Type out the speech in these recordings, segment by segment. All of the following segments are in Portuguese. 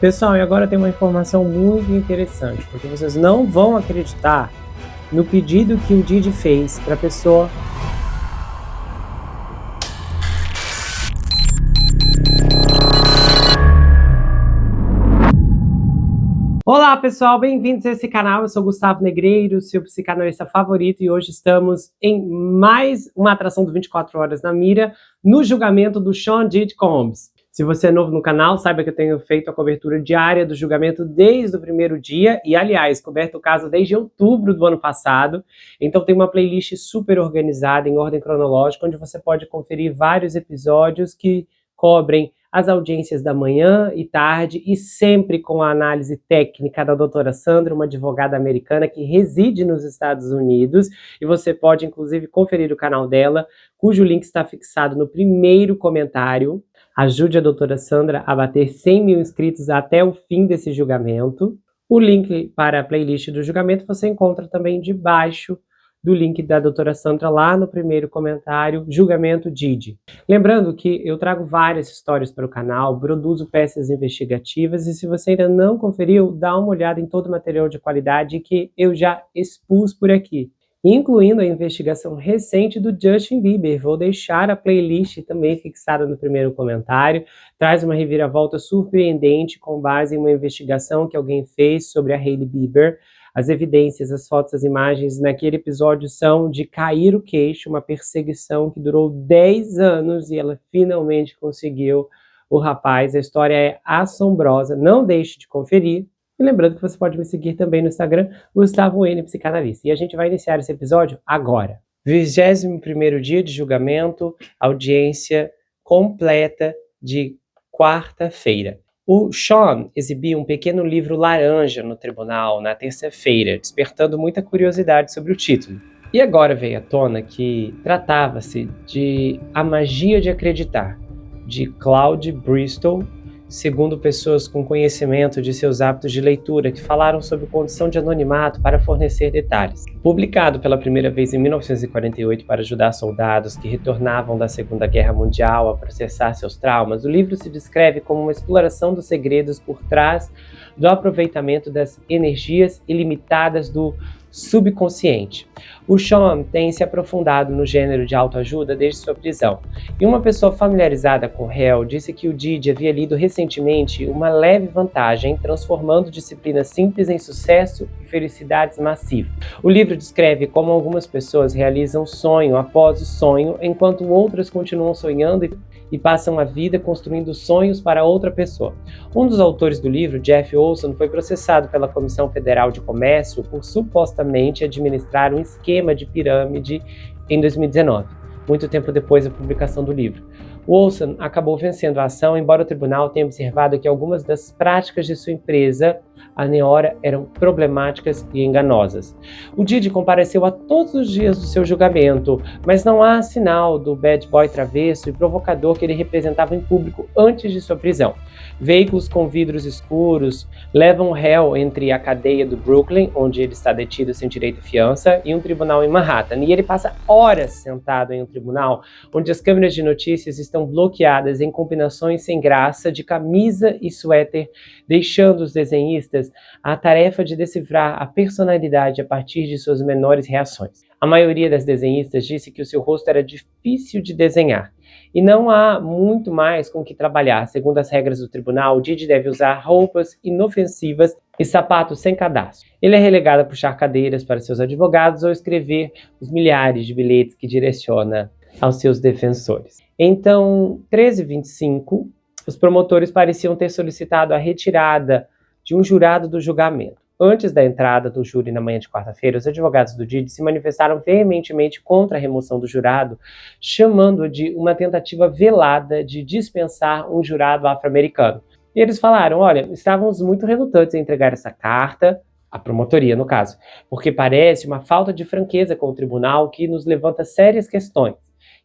Pessoal, e agora tem uma informação muito interessante, porque vocês não vão acreditar no pedido que o Didi fez para a pessoa. Olá, pessoal, bem-vindos a esse canal. Eu sou Gustavo Negreiro, seu psicanalista favorito, e hoje estamos em mais uma atração do 24 Horas na Mira, no julgamento do Sean Diddy Combs. Se você é novo no canal, saiba que eu tenho feito a cobertura diária do julgamento desde o primeiro dia e, aliás, coberto o caso desde outubro do ano passado. Então tem uma playlist super organizada em ordem cronológica, onde você pode conferir vários episódios que cobrem as audiências da manhã e tarde, e sempre com a análise técnica da doutora Sandra, uma advogada americana que reside nos Estados Unidos, e você pode inclusive conferir o canal dela, cujo link está fixado no primeiro comentário. Ajude a doutora Sandra a bater 100 mil inscritos até o fim desse julgamento. O link para a playlist do julgamento você encontra também debaixo do link da doutora Sandra lá no primeiro comentário, Julgamento Didi. Lembrando que eu trago várias histórias para o canal, produzo peças investigativas, e se você ainda não conferiu, dá uma olhada em todo o material de qualidade que eu já expus por aqui, incluindo a investigação recente do Justin Bieber. Vou deixar a playlist também fixada no primeiro comentário. Traz uma reviravolta surpreendente com base em uma investigação que alguém fez sobre a Hailey Bieber. As evidências, as fotos, as imagens naquele episódio são de cair o queixo, uma perseguição que durou 10 anos e ela finalmente conseguiu o rapaz. A história é assombrosa, não deixe de conferir. E lembrando que você pode me seguir também no Instagram, Gustavo N, Psicanalista. E a gente vai iniciar esse episódio agora. 21º dia de julgamento, audiência completa de quarta-feira. O Sean exibiu um pequeno livro laranja no tribunal na terça-feira, despertando muita curiosidade sobre o título. E agora veio à tona que tratava-se de A Magia de Acreditar, de Claude Bristol, segundo pessoas com conhecimento de seus hábitos de leitura que falaram sobre condição de anonimato para fornecer detalhes. Publicado pela primeira vez em 1948 para ajudar soldados que retornavam da Segunda Guerra Mundial a processar seus traumas, o livro se descreve como uma exploração dos segredos por trás do aproveitamento das energias ilimitadas do subconsciente. O Sean tem se aprofundado no gênero de autoajuda desde sua prisão, e uma pessoa familiarizada com o réu disse que o Didi havia lido recentemente uma leve vantagem, transformando disciplinas simples em sucesso e felicidades massivas. O livro descreve como algumas pessoas realizam sonho após o sonho, enquanto outras continuam sonhando e passam a vida construindo sonhos para outra pessoa. Um dos autores do livro, Jeff Olson, foi processado pela Comissão Federal de Comércio por supostamente administrar um esquema de pirâmide em 2019, muito tempo depois da publicação do livro. Olson acabou vencendo a ação, embora o tribunal tenha observado que algumas das práticas de sua empresa, a Neora, eram problemáticas e enganosas. O Didi compareceu a todos os dias do seu julgamento, mas não há sinal do bad boy travesso e provocador que ele representava em público antes de sua prisão. Veículos com vidros escuros levam o réu entre a cadeia do Brooklyn, onde ele está detido sem direito à fiança, e um tribunal em Manhattan. E ele passa horas sentado em um tribunal onde as câmeras de notícias estão bloqueadas em combinações sem graça de camisa e suéter, deixando os desenhistas a tarefa de decifrar a personalidade a partir de suas menores reações. A maioria das desenhistas disse que o seu rosto era difícil de desenhar, e não há muito mais com o que trabalhar. Segundo as regras do tribunal, o Didi deve usar roupas inofensivas e sapatos sem cadastro. Ele é relegado a puxar cadeiras para seus advogados ou escrever os milhares de bilhetes que direciona aos seus defensores. Então, 13h25, os promotores pareciam ter solicitado a retirada de um jurado do julgamento. Antes da entrada do júri na manhã de quarta-feira, os advogados do Didi se manifestaram veementemente contra a remoção do jurado, chamando-o de uma tentativa velada de dispensar um jurado afro-americano. E eles falaram, olha, estávamos muito relutantes em entregar essa carta, a promotoria no caso, porque parece uma falta de franqueza com o tribunal que nos levanta sérias questões.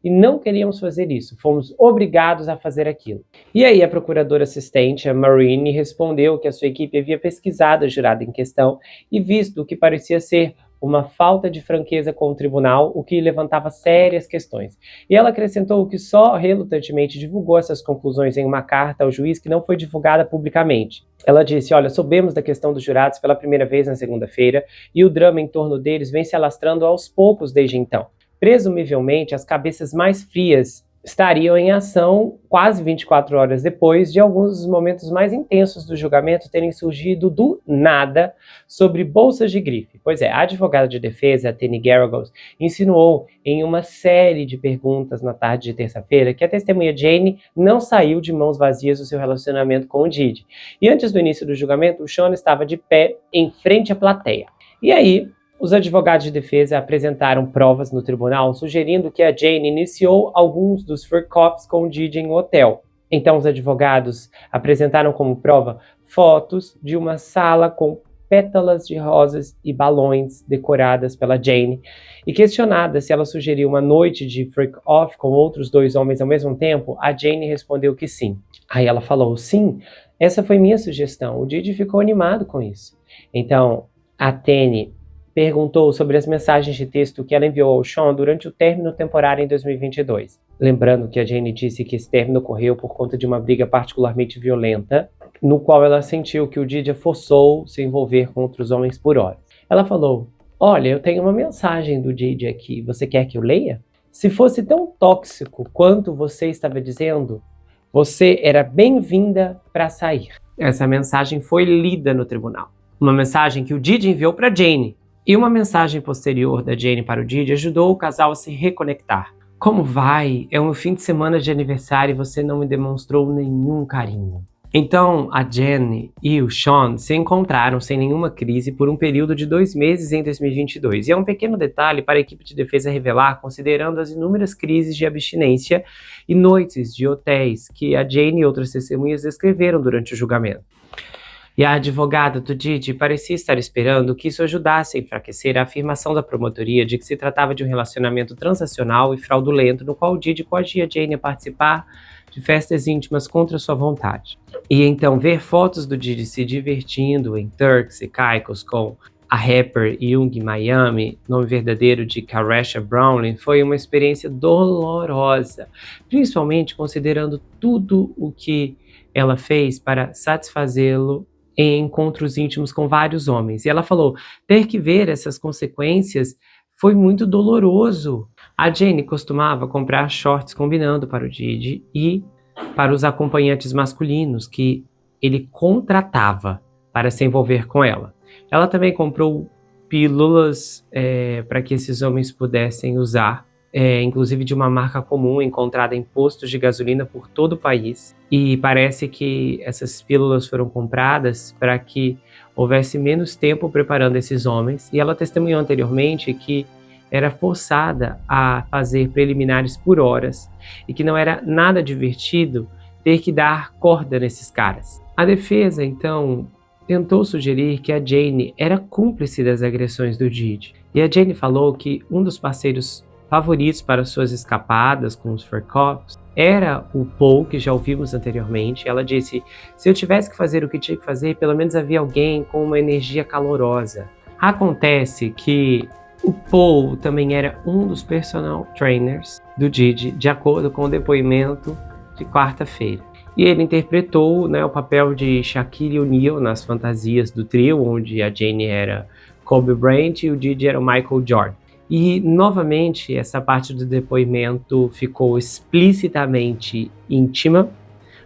E não queríamos fazer isso, fomos obrigados a fazer aquilo. E aí a procuradora assistente, a Marine, respondeu que a sua equipe havia pesquisado a jurada em questão e visto o que parecia ser uma falta de franqueza com o tribunal, o que levantava sérias questões. E ela acrescentou que só relutantemente divulgou essas conclusões em uma carta ao juiz que não foi divulgada publicamente. Ela disse: olha, soubemos da questão dos jurados pela primeira vez na segunda-feira e o drama em torno deles vem se alastrando aos poucos desde então. Presumivelmente, as cabeças mais frias estariam em ação quase 24 horas depois de alguns dos momentos mais intensos do julgamento terem surgido do nada sobre bolsas de grife. Pois é, a advogada de defesa, Tani Geragos, insinuou em uma série de perguntas na tarde de terça-feira que a testemunha Jane não saiu de mãos vazias do seu relacionamento com o Diddy. E antes do início do julgamento, o Sean estava de pé em frente à plateia. E aí, os advogados de defesa apresentaram provas no tribunal sugerindo que a Jane iniciou alguns dos freak-offs com o Diddy em um hotel. Então os advogados apresentaram como prova fotos de uma sala com pétalas de rosas e balões decoradas pela Jane, e questionada se ela sugeriu uma noite de freak-off com outros 2 homens ao mesmo tempo, a Jane respondeu que sim. Aí ela falou: sim, essa foi minha sugestão, o Diddy ficou animado com isso. Então a Tani perguntou sobre as mensagens de texto que ela enviou ao Sean durante o término temporário em 2022. Lembrando que a Jane disse que esse término ocorreu por conta de uma briga particularmente violenta, no qual ela sentiu que o Diddy a forçou se envolver com outros homens por horas. Ela falou: olha, eu tenho uma mensagem do Diddy aqui, você quer que eu leia? Se fosse tão tóxico quanto você estava dizendo, você era bem-vinda para sair. Essa mensagem foi lida no tribunal. Uma mensagem que o Diddy enviou para Jane. E uma mensagem posterior da Jane para o Diddy ajudou o casal a se reconectar. Como vai? É um fim de semana de aniversário e você não me demonstrou nenhum carinho. Então, a Jane e o Sean se encontraram sem nenhuma crise por um período de 2 meses em 2022. E é um pequeno detalhe para a equipe de defesa revelar, considerando as inúmeras crises de abstinência e noites de hotéis que a Jane e outras testemunhas descreveram durante o julgamento. E a advogada do Diddy parecia estar esperando que isso ajudasse a enfraquecer a afirmação da promotoria de que se tratava de um relacionamento transacional e fraudulento no qual o Diddy coagia Jane a participar de festas íntimas contra sua vontade. E então ver fotos do Diddy se divertindo em Turks e Caicos com a rapper Yung Miami, nome verdadeiro de Karesha Brownlee, foi uma experiência dolorosa, principalmente considerando tudo o que ela fez para satisfazê-lo em encontros íntimos com vários homens. E ela falou: ter que ver essas consequências foi muito doloroso. A Jane costumava comprar shorts combinando para o Diddy e para os acompanhantes masculinos que ele contratava para se envolver com ela. Ela também comprou pílulas para que esses homens pudessem usar, inclusive de uma marca comum encontrada em postos de gasolina por todo o país. E parece que essas pílulas foram compradas para que houvesse menos tempo preparando esses homens. E ela testemunhou anteriormente que era forçada a fazer preliminares por horas e que não era nada divertido ter que dar corda nesses caras. A defesa, então, tentou sugerir que a Jane era cúmplice das agressões do Diddy. E a Jane falou que um dos parceiros favoritos para suas escapadas com os freak-offs era o Paul, que já ouvimos anteriormente. Ela disse: se eu tivesse que fazer o que tinha que fazer, pelo menos havia alguém com uma energia calorosa. Acontece que o Paul também era um dos personal trainers do Diddy, de acordo com o depoimento de quarta-feira. E ele interpretou, o papel de Shaquille O'Neal nas fantasias do trio, onde a Jane era Kobe Bryant e o Diddy era o Michael Jordan. E, novamente, essa parte do depoimento ficou explicitamente íntima.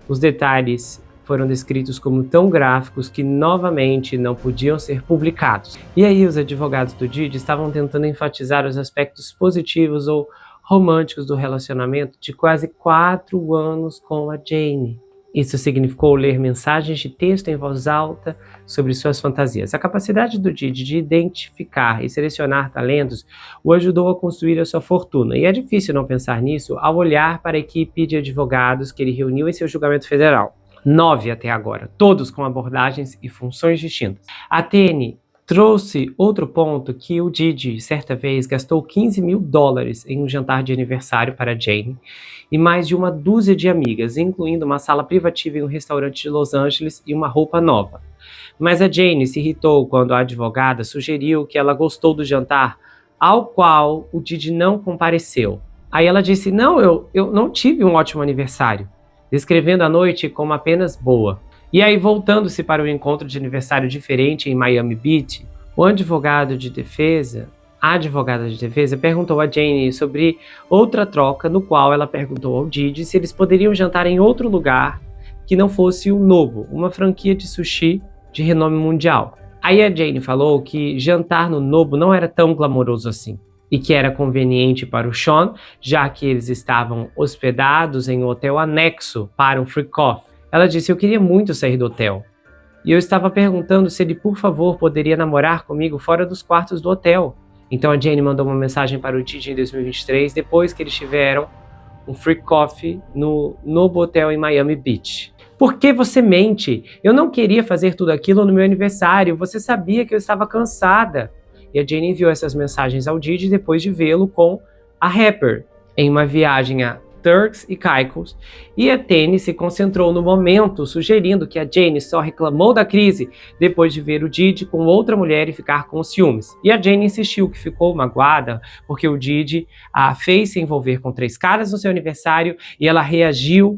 Os detalhes foram descritos como tão gráficos que, novamente, não podiam ser publicados. E aí os advogados do Diddy estavam tentando enfatizar os aspectos positivos ou românticos do relacionamento de quase 4 anos com a Jane. Isso significou ler mensagens de texto em voz alta sobre suas fantasias. A capacidade do Diddy de identificar e selecionar talentos o ajudou a construir a sua fortuna. E é difícil não pensar nisso ao olhar para a equipe de advogados que ele reuniu em seu julgamento federal. 9 até agora, todos com abordagens e funções distintas. A Tani trouxe outro ponto que o Diddy, certa vez, gastou $15 mil em um jantar de aniversário para Jane e mais de uma dúzia de amigas, incluindo uma sala privativa em um restaurante de Los Angeles e uma roupa nova. mas a Jane se irritou quando a advogada sugeriu que ela gostou do jantar ao qual o Didi não compareceu. Aí ela disse, não, eu não tive um ótimo aniversário, descrevendo a noite como apenas boa. E aí, voltando-se para um encontro de aniversário diferente em Miami Beach, a advogada de defesa perguntou a Jane sobre outra troca, no qual ela perguntou ao Didi se eles poderiam jantar em outro lugar que não fosse o Nobu, uma franquia de sushi de renome mundial. Aí a Jane falou que jantar no Nobu não era tão glamouroso assim, e que era conveniente para o Sean, já que eles estavam hospedados em um hotel anexo para um free coffee. Ela disse, eu queria muito sair do hotel, e eu estava perguntando se ele, por favor, poderia namorar comigo fora dos quartos do hotel. Então a Jane mandou uma mensagem para o Didi em 2023, depois que eles tiveram um free coffee no Nobu Hotel em Miami Beach. Por que você mente? Eu não queria fazer tudo aquilo no meu aniversário, você sabia que eu estava cansada. E a Jane enviou essas mensagens ao Didi depois de vê-lo com a rapper em uma viagem a Turks e Caicos, e a Tene se concentrou no momento, sugerindo que a Jane só reclamou da crise depois de ver o Didi com outra mulher e ficar com ciúmes. E a Jane insistiu que ficou magoada porque o Didi a fez se envolver com 3 caras no seu aniversário e ela reagiu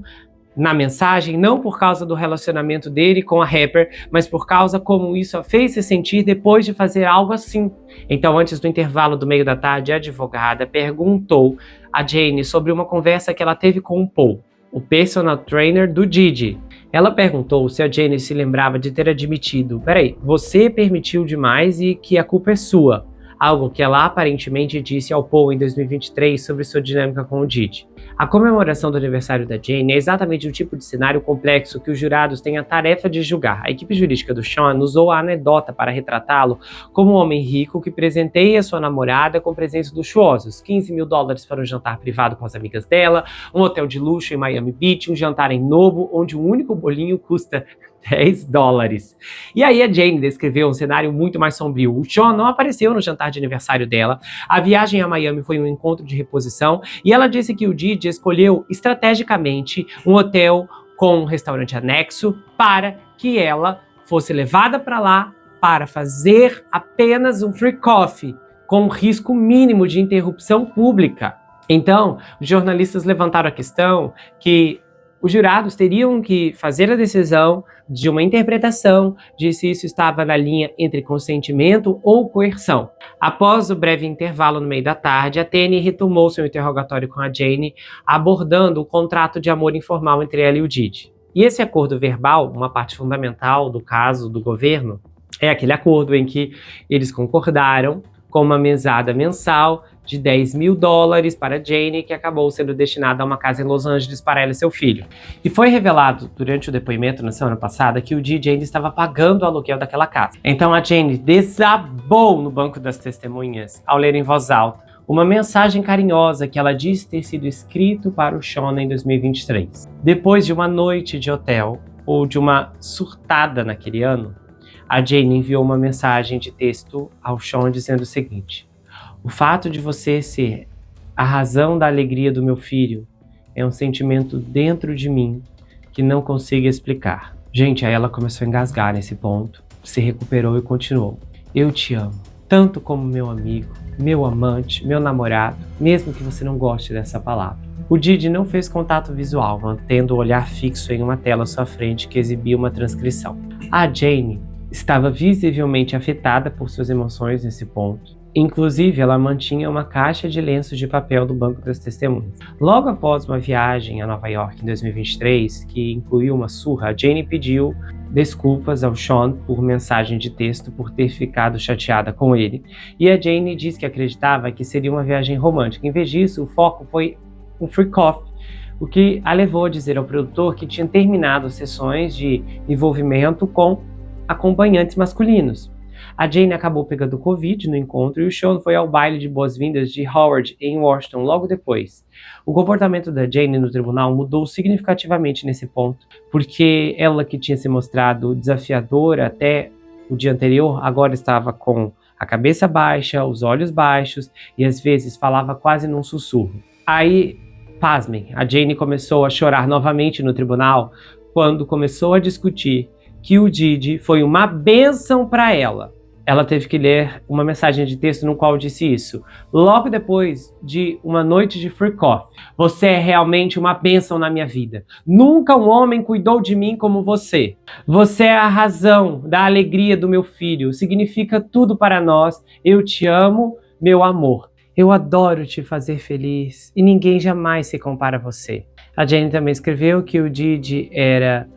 na mensagem, não por causa do relacionamento dele com a rapper, mas por causa como isso a fez se sentir depois de fazer algo assim. Então, antes do intervalo do meio da tarde, a advogada perguntou a Jane sobre uma conversa que ela teve com o Paul, o personal trainer do Didi. Ela perguntou se a Jane se lembrava de ter admitido, peraí, você permitiu demais e que a culpa é sua, algo que ela aparentemente disse ao Paul em 2023 sobre sua dinâmica com o Didi. A comemoração do aniversário da Jane é exatamente o tipo de cenário complexo que os jurados têm a tarefa de julgar. A equipe jurídica do Sean usou a anedota para retratá-lo como um homem rico que presenteia sua namorada com presentes luxuosos, $15 mil para um jantar privado com as amigas dela, um hotel de luxo em Miami Beach, um jantar em Nobu, onde um único bolinho custa $10. E aí a Jane descreveu um cenário muito mais sombrio. O Sean não apareceu no jantar de aniversário dela, a viagem a Miami foi um encontro de reposição, e ela disse que o Didi escolheu estrategicamente um hotel com um restaurante anexo para que ela fosse levada para lá para fazer apenas um free coffee, com um risco mínimo de interrupção pública. Então, os jornalistas levantaram a questão que os jurados teriam que fazer a decisão de uma interpretação de se isso estava na linha entre consentimento ou coerção. Após o breve intervalo no meio da tarde, a Tene retomou seu interrogatório com a Jane, abordando o contrato de amor informal entre ela e o Didi. E esse acordo verbal, uma parte fundamental do caso do governo, é aquele acordo em que eles concordaram com uma mesada mensal de $10 mil para Jane, que acabou sendo destinada a uma casa em Los Angeles para ela e seu filho. E foi revelado durante o depoimento na semana passada que o Didi ainda estava pagando o aluguel daquela casa. Então a Jane desabou no banco das testemunhas ao ler em voz alta uma mensagem carinhosa que ela disse ter sido escrito para o Sean em 2023. Depois de uma noite de hotel, ou de uma surtada naquele ano, a Jane enviou uma mensagem de texto ao Sean dizendo o seguinte: o fato de você ser a razão da alegria do meu filho é um sentimento dentro de mim que não consigo explicar. Gente, aí ela começou a engasgar nesse ponto, se recuperou e continuou. Eu te amo, tanto como meu amigo, meu amante, meu namorado, mesmo que você não goste dessa palavra. O Didi não fez contato visual, mantendo o olhar fixo em uma tela à sua frente que exibia uma transcrição. A Jane estava visivelmente afetada por suas emoções nesse ponto. Inclusive, ela mantinha uma caixa de lenços de papel do banco das testemunhas. Logo após uma viagem a Nova York em 2023, que incluiu uma surra, a Jane pediu desculpas ao Sean por mensagem de texto por ter ficado chateada com ele. E a Jane disse que acreditava que seria uma viagem romântica. Em vez disso, o foco foi um free coffee, o que a levou a dizer ao produtor que tinha terminado sessões de envolvimento com acompanhantes masculinos. A Jane acabou pegando Covid no encontro e o Sean foi ao baile de boas-vindas de Howard em Washington logo depois. O comportamento da Jane no tribunal mudou significativamente nesse ponto, porque ela, que tinha se mostrado desafiadora até o dia anterior, agora estava com a cabeça baixa, os olhos baixos e às vezes falava quase num sussurro. Aí, pasmem, a Jane começou a chorar novamente no tribunal quando começou a discutir que o Didi foi uma bênção para ela. Ela teve que ler uma mensagem de texto no qual disse isso. Logo depois de uma noite de free coffee. Você é realmente uma bênção na minha vida. Nunca um homem cuidou de mim como você. Você é a razão da alegria do meu filho. Significa tudo para nós. Eu te amo, meu amor. Eu adoro te fazer feliz e ninguém jamais se compara a você. A Jane também escreveu que o Didi era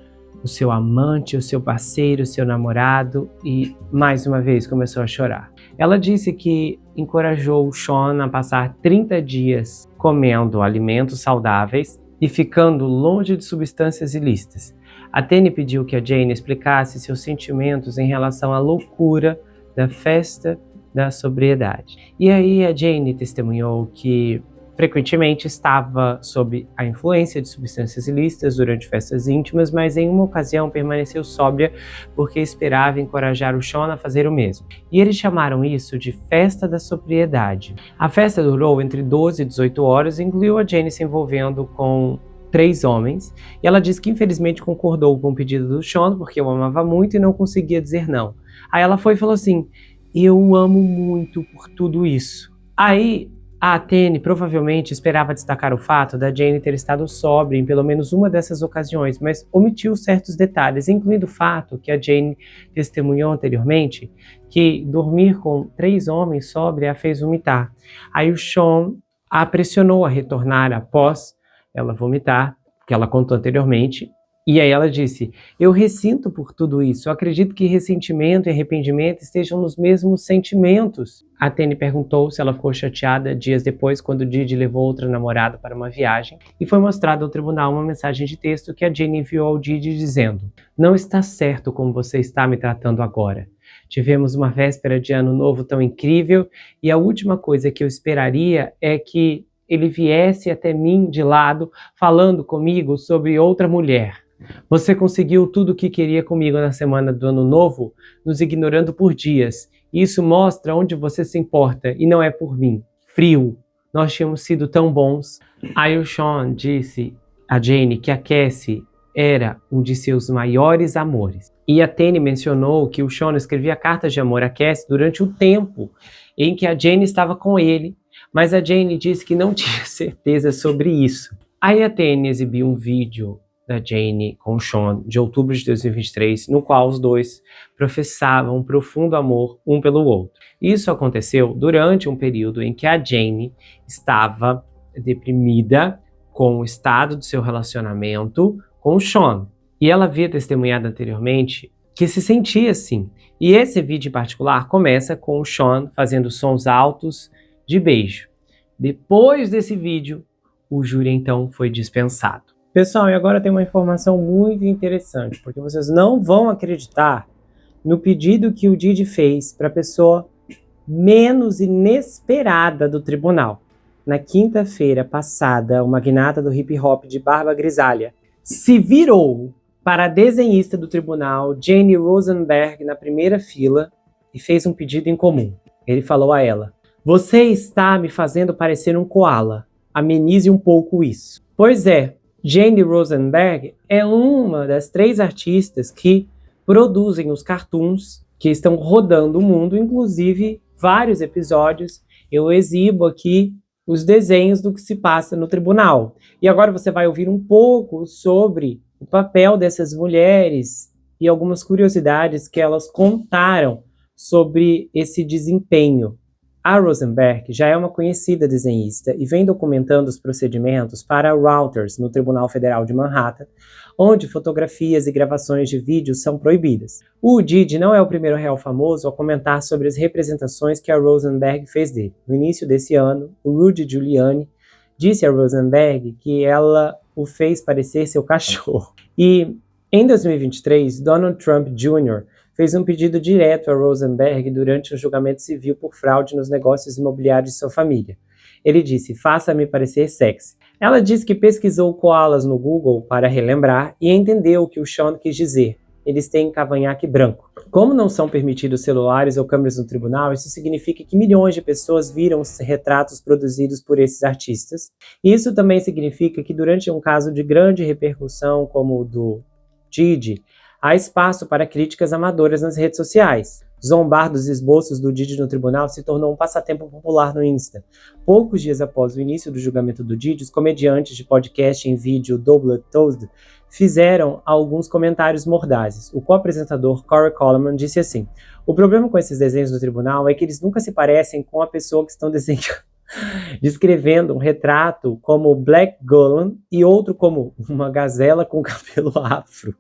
o seu amante, o seu parceiro, o seu namorado e, mais uma vez, começou a chorar. Ela disse que encorajou o Sean a passar 30 dias comendo alimentos saudáveis e ficando longe de substâncias ilícitas. A Tene pediu que a Jane explicasse seus sentimentos em relação à loucura da festa da sobriedade. E aí a Jane testemunhou que frequentemente estava sob a influência de substâncias ilícitas durante festas íntimas, mas em uma ocasião permaneceu sóbria porque esperava encorajar o Sean a fazer o mesmo. E eles chamaram isso de festa da sobriedade. A festa durou entre 12 e 18 horas e incluiu a Jane se envolvendo com 3 homens, e ela disse que infelizmente concordou com o pedido do Sean porque o amava muito e não conseguia dizer não. Aí ela foi e falou assim: eu o amo muito por tudo isso. Aí a Tene provavelmente esperava destacar o fato da Jane ter estado sóbria em pelo menos uma dessas ocasiões, mas omitiu certos detalhes, incluindo o fato que a Jane testemunhou anteriormente que dormir com 3 homens sóbria a fez vomitar. Aí o Sean a pressionou a retornar após ela vomitar, que ela contou anteriormente. E aí ela disse: eu ressinto por tudo isso, eu acredito que ressentimento e arrependimento estejam nos mesmos sentimentos. A Tene perguntou se ela ficou chateada dias depois, quando Didi levou outra namorada para uma viagem, e foi mostrada ao tribunal uma mensagem de texto que a Jane enviou ao Didi dizendo: não está certo como você está me tratando agora. Tivemos uma véspera de ano novo tão incrível, e a última coisa que eu esperaria é que ele viesse até mim de lado, falando comigo sobre outra mulher. Você conseguiu tudo o que queria comigo na semana do ano novo, nos ignorando por dias. Isso mostra onde você se importa, e não é por mim. Frio. Nós tínhamos sido tão bons. Aí o Sean disse a Jane que a Cassie era um de seus maiores amores. E a Tene mencionou que o Sean escrevia cartas de amor a Cassie durante o tempo em que a Jane estava com ele, mas a Jane disse que não tinha certeza sobre isso. Aí a Tene exibiu um vídeo da Jane com o Sean, de outubro de 2023, no qual os dois professavam um profundo amor um pelo outro. Isso aconteceu durante um período em que a Jane estava deprimida com o estado do seu relacionamento com o Sean. E ela havia testemunhado anteriormente que se sentia assim. E esse vídeo em particular começa com o Sean fazendo sons altos de beijo. Depois desse vídeo, o júri então foi dispensado. Pessoal, e agora tem uma informação muito interessante, porque vocês não vão acreditar no pedido que o Didi fez para a pessoa menos inesperada do tribunal. Na quinta-feira passada, o magnata do hip hop de barba grisalha se virou para a desenhista do tribunal, Jane Rosenberg, na primeira fila, e fez um pedido em comum. Ele falou a ela: você está me fazendo parecer um koala. Amenize um pouco isso. Pois é, Jane Rosenberg é uma das 3 artistas que produzem os cartoons que estão rodando o mundo, inclusive vários episódios. Eu exibo aqui os desenhos do que se passa no tribunal. E agora você vai ouvir um pouco sobre o papel dessas mulheres e algumas curiosidades que elas contaram sobre esse desempenho. A Rosenberg já é uma conhecida desenhista e vem documentando os procedimentos para a Reuters no Tribunal Federal de Manhattan, onde fotografias e gravações de vídeos são proibidas. O Didi não é o primeiro réu famoso a comentar sobre as representações que a Rosenberg fez dele. No início desse ano, o Rudy Giuliani disse a Rosenberg que ela o fez parecer seu cachorro. E em 2023, Donald Trump Jr. fez um pedido direto a Rosenberg durante um julgamento civil por fraude nos negócios imobiliários de sua família. Ele disse: faça-me parecer sexy. Ela disse que pesquisou koalas no Google para relembrar e entendeu o que o Sean quis dizer. Eles têm cavanhaque branco. Como não são permitidos celulares ou câmeras no tribunal, isso significa que milhões de pessoas viram os retratos produzidos por esses artistas. Isso também significa que durante um caso de grande repercussão como o do Didi, há espaço para críticas amadoras nas redes sociais. Zombar dos esboços do Didi no tribunal se tornou um passatempo popular no Insta. Poucos dias após o início do julgamento do Didi, os comediantes de podcast em vídeo Double Toast fizeram alguns comentários mordazes. O co-apresentador Corey Coleman disse assim: "O problema com esses desenhos do tribunal é que eles nunca se parecem com a pessoa que estão desenhando." Descrevendo um retrato como Black Golan e outro como uma gazela com cabelo afro.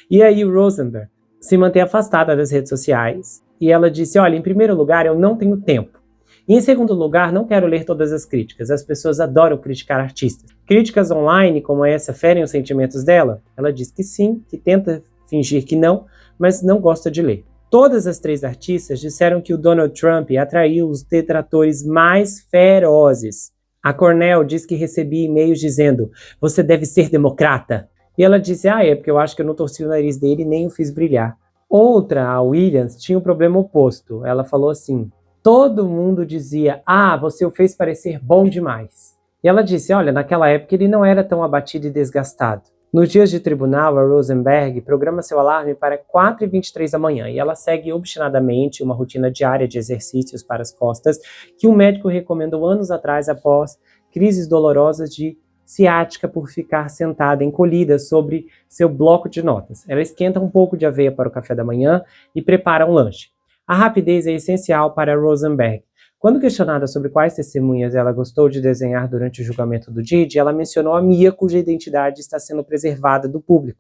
E aí Rosenberg se mantém afastada das redes sociais e ela disse: olha, em primeiro lugar, eu não tenho tempo. E em segundo lugar, não quero ler todas as críticas. As pessoas adoram criticar artistas. Críticas online como essa ferem os sentimentos dela? Ela diz que sim, que tenta fingir que não, mas não gosta de ler. Todas as três artistas disseram que o Donald Trump atraiu os detratores mais ferozes. A Cornell diz que recebia e-mails dizendo: você deve ser democrata. E ela disse: é porque eu acho que eu não torci o nariz dele nem o fiz brilhar. Outra, a Williams, tinha um problema oposto. Ela falou assim: todo mundo dizia: você o fez parecer bom demais. E ela disse: olha, naquela época ele não era tão abatido e desgastado. Nos dias de tribunal, a Rosenberg programa seu alarme para 4h23 da manhã e ela segue obstinadamente uma rotina diária de exercícios para as costas que um médico recomendou anos atrás após crises dolorosas de ciática por ficar sentada encolhida sobre seu bloco de notas. Ela esquenta um pouco de aveia para o café da manhã e prepara um lanche. A rapidez é essencial para Rosenberg. Quando questionada sobre quais testemunhas ela gostou de desenhar durante o julgamento do Didi, ela mencionou a Mia, cuja identidade está sendo preservada do público.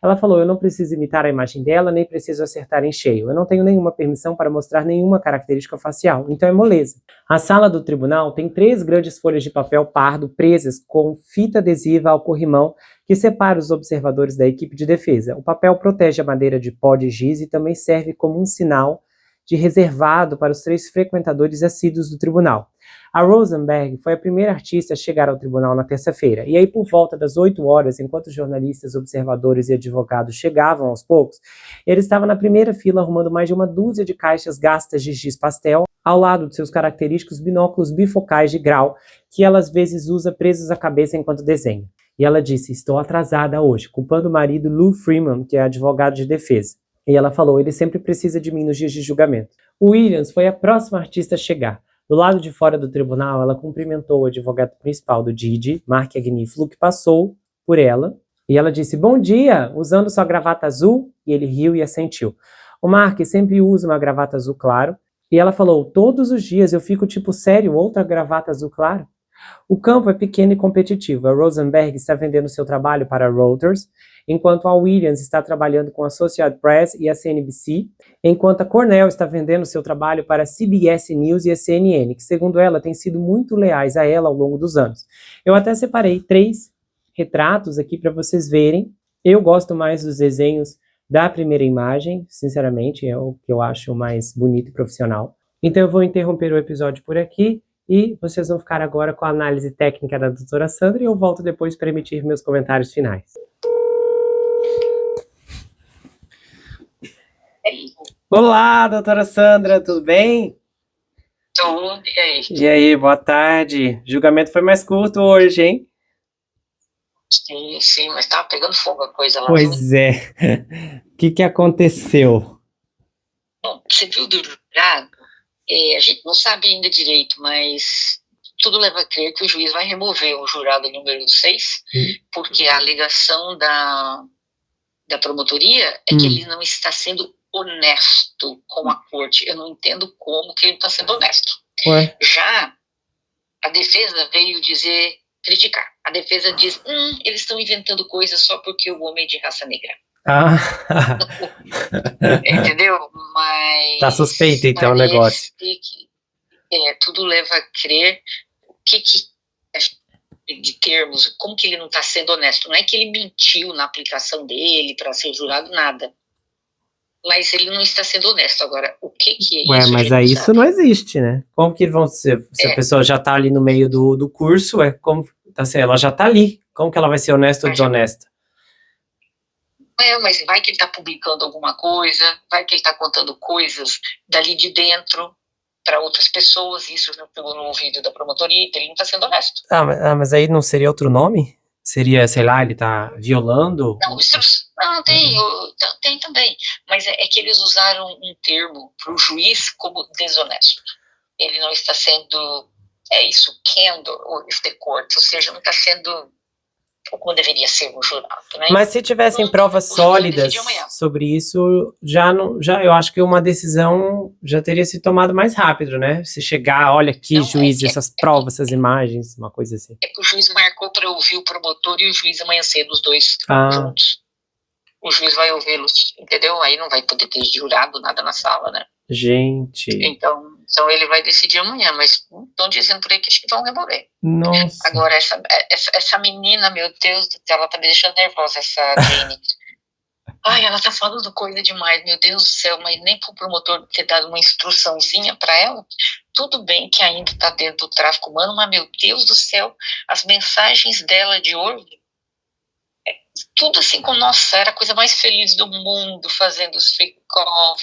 Ela falou: eu não preciso imitar a imagem dela, nem preciso acertar em cheio. Eu não tenho nenhuma permissão para mostrar nenhuma característica facial, então é moleza. A sala do tribunal tem 3 grandes folhas de papel pardo presas com fita adesiva ao corrimão que separa os observadores da equipe de defesa. O papel protege a madeira de pó de giz e também serve como um sinal de reservado para os 3 frequentadores assíduos do tribunal. A Rosenberg foi a primeira artista a chegar ao tribunal na terça-feira, e aí por volta das 8 horas, enquanto jornalistas, observadores e advogados chegavam aos poucos, ele estava na primeira fila arrumando mais de uma dúzia de caixas gastas de giz pastel, ao lado de seus característicos binóculos bifocais de grau, que ela às vezes usa presos à cabeça enquanto desenha. E ela disse: estou atrasada hoje, culpando o marido Lou Freeman, que é advogado de defesa. E ela falou: ele sempre precisa de mim nos dias de julgamento. Williams foi a próxima artista a chegar. Do lado de fora do tribunal, ela cumprimentou o advogado principal do Didi, Mark Agnifilo, que passou por ela. E ela disse: bom dia, usando sua gravata azul? E ele riu e assentiu. O Mark sempre usa uma gravata azul claro. E ela falou: todos os dias eu fico tipo, sério, outra gravata azul claro? O campo é pequeno e competitivo. A Rosenberg está vendendo seu trabalho para a Reuters, enquanto a Williams está trabalhando com a Associated Press e a CNBC, enquanto a Cornell está vendendo seu trabalho para a CBS News e a CNN, que, segundo ela, têm sido muito leais a ela ao longo dos anos. Eu até separei 3 retratos aqui para vocês verem. Eu gosto mais dos desenhos da primeira imagem, sinceramente, é o que eu acho mais bonito e profissional. Então eu vou interromper o episódio por aqui e vocês vão ficar agora com a análise técnica da doutora Sandra e eu volto depois para emitir meus comentários finais. Olá, doutora Sandra, tudo bem? Tudo, e aí? E aí, boa tarde. O julgamento foi mais curto hoje, hein? Sim, mas tava pegando fogo a coisa lá. Pois é. O que aconteceu? Bom, você viu do jurado? A gente não sabe ainda direito, mas tudo leva a crer que o juiz vai remover o jurado número 6, porque a alegação da promotoria é que ele não está sendo honesto com a corte. Eu não entendo como que ele está sendo honesto. Ué? Já a defesa veio criticar. A defesa diz: eles estão inventando coisas só porque o homem é de raça negra. Entendeu? Mas tá suspeito então o negócio. Tudo leva a crer de termos, como que ele não está sendo honesto. Não é que ele mentiu na aplicação dele para ser jurado, nada. Mas ele não está sendo honesto. Agora, o que é isso? Ué, mas aí isso não existe, né? Como que vão ser? Se a pessoa já está ali no meio do curso, ela já está ali. Como que ela vai ser honesta ou desonesta? Mas vai que ele está publicando alguma coisa, vai que ele está contando coisas dali de dentro para outras pessoas, isso já pegou no ouvido da promotoria, então ele não está sendo honesto. Mas aí não seria outro nome? Seria, sei lá, ele tá violando? Não, não tem também, mas é que eles usaram um termo para o juiz como desonesto. Ele não está sendo, candor with the court, ou seja, não está sendo como deveria ser o jurado, né? Mas se tivessem provas sólidas sobre isso, eu acho que uma decisão já teria se tomado mais rápido, né? Se chegar, olha aqui, juiz, essas provas, essas imagens, uma coisa assim. É que o juiz marcou para ouvir o promotor e o juiz amanhã cedo, os dois juntos. O juiz vai ouvi-los, entendeu? Aí não vai poder ter jurado nada na sala, né? Gente. Então ele vai decidir amanhã, mas estão dizendo por aí que acho que vão remover. Nossa. Agora, essa menina, meu Deus do céu, ela tá me deixando nervosa, essa Jane. Ai, ela tá falando coisa demais, meu Deus do céu, mas nem pro promotor ter dado uma instruçãozinha pra ela. Tudo bem que ainda tá dentro do tráfico humano, mas meu Deus do céu, as mensagens dela de hoje, tudo assim com, nossa, era a coisa mais feliz do mundo, fazendo os freak-off.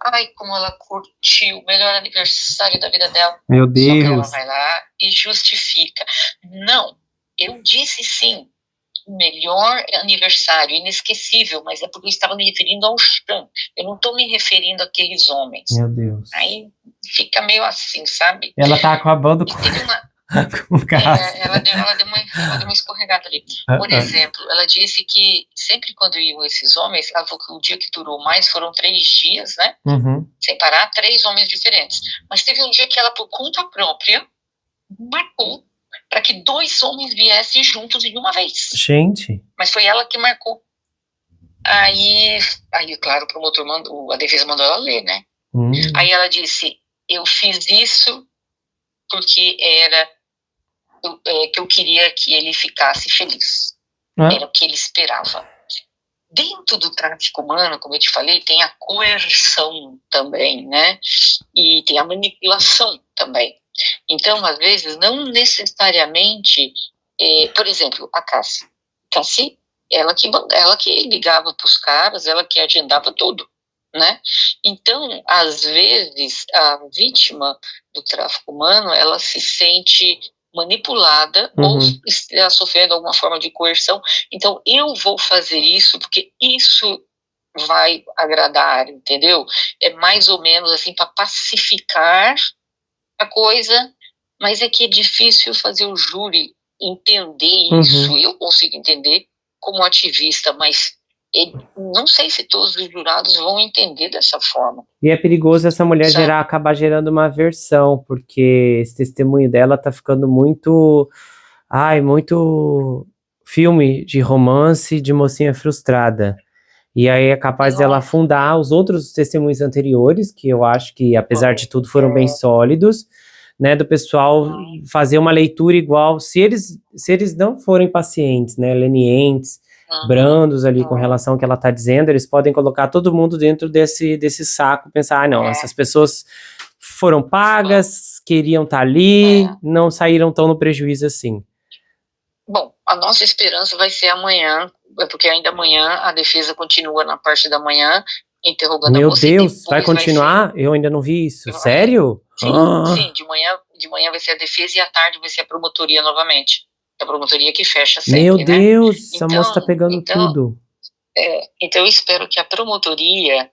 Ai, como ela curtiu, o melhor aniversário da vida dela. Meu Deus. Só que ela vai lá e justifica. Não, eu disse sim, o melhor aniversário, inesquecível, mas é porque eu estava me referindo ao Sean. Eu não estou me referindo àqueles homens. Meu Deus. Aí fica meio assim, sabe? Ela tá acabando com... Ela deu uma escorregada ali. Por exemplo, ela disse que sempre quando iam esses homens, ela falou que o dia que durou mais foram 3 dias, né? Sem parar, 3 homens diferentes. Mas teve um dia que ela, por conta própria, marcou para que 2 homens viessem juntos de uma vez. Gente. Mas foi ela que marcou. Aí claro, o promotor mandou, a defesa mandou ela ler, né? Aí ela disse, eu fiz isso porque que eu queria que ele ficasse feliz. Era o que ele esperava. Dentro do tráfico humano, como eu te falei, tem a coerção também, né? E tem a manipulação também. Então, às vezes, não necessariamente, por exemplo, a Cassie, ela que ligava para os caras, ela que agendava tudo, né? Então, às vezes, a vítima do tráfico humano, ela se sente manipulada ou está sofrendo alguma forma de coerção. Então, eu vou fazer isso porque isso vai agradar, entendeu? É mais ou menos assim para pacificar a coisa, mas é que é difícil fazer o júri entender isso. Eu consigo entender como ativista, mas não sei se todos os jurados vão entender dessa forma. E é perigoso essa mulher acabar gerando uma aversão, porque esse testemunho dela tá ficando muito filme de romance de mocinha frustrada. E aí é capaz dela afundar os outros testemunhos anteriores, que eu acho que, apesar de tudo, foram bem sólidos, né, do pessoal fazer uma leitura igual, se eles não forem pacientes, né, lenientes, brandos ali com relação ao que ela tá dizendo, eles podem colocar todo mundo dentro desse saco, pensar, não, essas pessoas foram pagas, queriam estar ali, não saíram tão no prejuízo assim. Bom, a nossa esperança vai ser amanhã, porque ainda amanhã a defesa continua na parte da manhã, interrogando a moça. Meu Deus, vai continuar? Eu ainda não vi isso. Sério? Sim, de manhã vai ser a defesa e à tarde vai ser a promotoria novamente. A promotoria que fecha sempre, Meu Deus, essa moça tá pegando tudo. Então eu espero que a promotoria...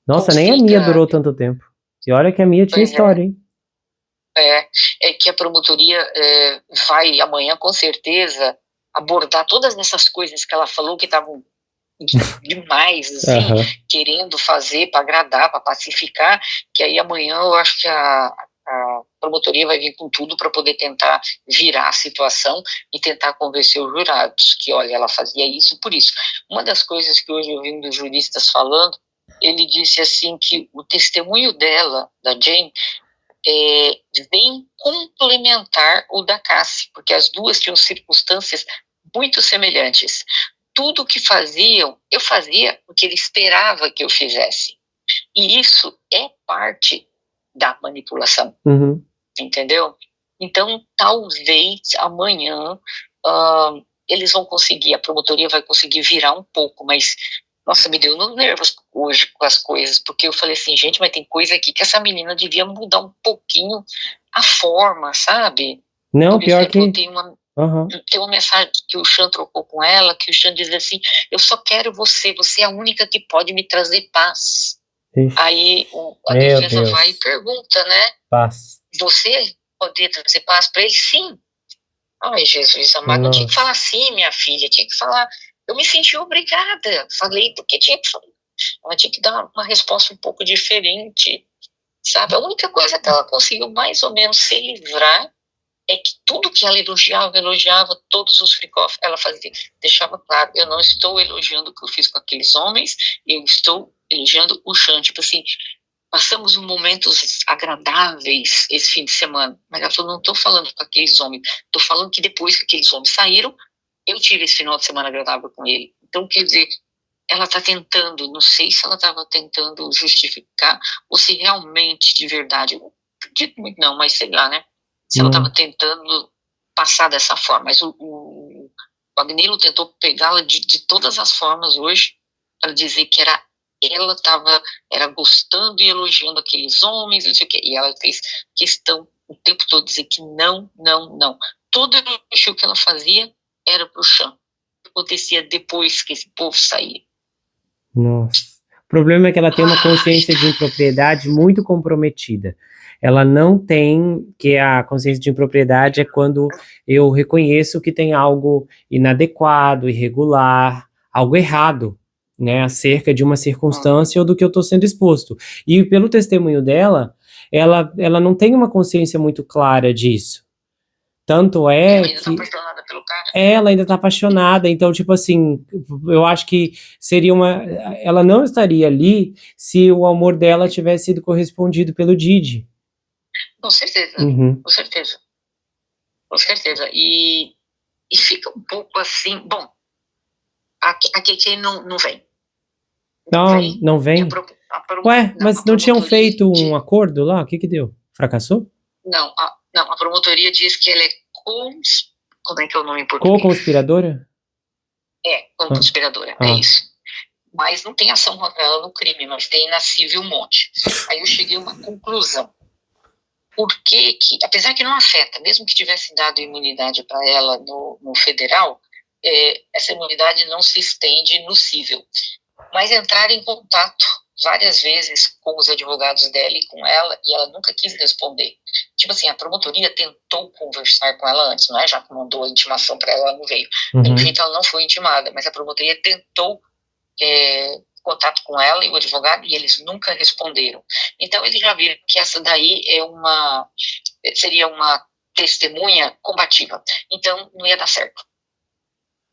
Nossa, nem a minha durou tanto tempo. E olha que a minha tinha história, hein? É que a promotoria vai amanhã, com certeza, abordar todas essas coisas que ela falou que estavam demais, assim, querendo fazer para agradar, para pacificar, que aí amanhã eu acho que a promotoria vai vir com tudo para poder tentar virar a situação e tentar convencer os jurados que, olha, ela fazia isso por isso. Uma das coisas que hoje eu vi um dos juristas falando, ele disse assim que o testemunho dela, da Jane, vem complementar o da Cassie, porque as duas tinham circunstâncias muito semelhantes. Tudo que faziam, eu fazia porque ele esperava que eu fizesse. E isso é parte da manipulação. Entendeu? Então, talvez amanhã eles vão conseguir, a promotoria vai conseguir virar um pouco, mas, nossa, me deu nos nervos hoje com as coisas, porque eu falei assim, gente, mas tem coisa aqui que essa menina devia mudar um pouquinho a forma, sabe? Não, pior que... Aham. Tem uma mensagem que o Chan trocou com ela, que o Chan diz assim: eu só quero você, você é a única que pode me trazer paz. Ixi, Aí a meu defesa Deus. vai e pergunta, né? Paz. Você poderia trazer paz para ele? Sim. Ai, Jesus amado, não tinha que falar assim, minha filha, tinha que falar. Eu me senti obrigada, falei porque tinha que falar. Ela tinha que dar uma resposta um pouco diferente, sabe? A única coisa que ela conseguiu mais ou menos se livrar é que tudo que ela elogiava todos os freak-off, ela fazia, deixava claro, eu não estou elogiando o que eu fiz com aqueles homens, eu estou elogiando o Chan, tipo assim, passamos momentos agradáveis esse fim de semana, mas ela falou, não estou falando com aqueles homens, estou falando que depois que aqueles homens saíram, eu tive esse final de semana agradável com ele. Então, quer dizer, ela está tentando, não sei se ela estava tentando justificar ou se realmente, de verdade, eu não acredito muito não, mas sei lá, né? Se ela estava tentando passar dessa forma. Mas o Agnilo tentou pegá-la de todas as formas hoje para dizer que ela era gostando e elogiando aqueles homens, não sei o quê. E ela fez questão o tempo todo de dizer que não, não, não. Todo elogio que ela fazia era para o Chan. Acontecia depois que esse povo saía. Nossa. O problema é que ela tem uma consciência de impropriedade muito comprometida. Ela não tem, que a consciência de impropriedade é quando eu reconheço que tem algo inadequado, irregular, algo errado, né, acerca de uma circunstância ou do que eu estou sendo exposto. E pelo testemunho dela, ela não tem uma consciência muito clara disso. Tanto é Ela ainda que tá apaixonada pelo cara. ela ainda tá apaixonada, então, tipo assim, eu acho que seria ela não estaria ali se o amor dela tivesse sido correspondido pelo Didi. Com certeza, Uhum. com certeza. Com certeza. E fica um pouco assim, bom, a Keke não vem. Não vem? Ué, mas não tinham feito um acordo lá? O que deu? Fracassou? Não, a promotoria diz que ela é como é que é o nome em português? Co-conspiradora? Conspiradora, é isso. Mas não tem ação contra ela no crime, mas tem na civil um monte. Aí eu cheguei a uma conclusão. Por que, apesar que não afeta, mesmo que tivesse dado imunidade para ela no federal, essa imunidade não se estende no civil. Mas entrar em contato várias vezes com os advogados dela e com ela, e ela nunca quis responder. Tipo assim, a promotoria tentou conversar com ela antes, não é? Já que mandou a intimação para ela, não veio. Pelo jeito ela não foi intimada, mas a promotoria tentou contato com ela e o advogado, e eles nunca responderam. Então eles já viram que essa daí seria uma testemunha combativa. Então não ia dar certo.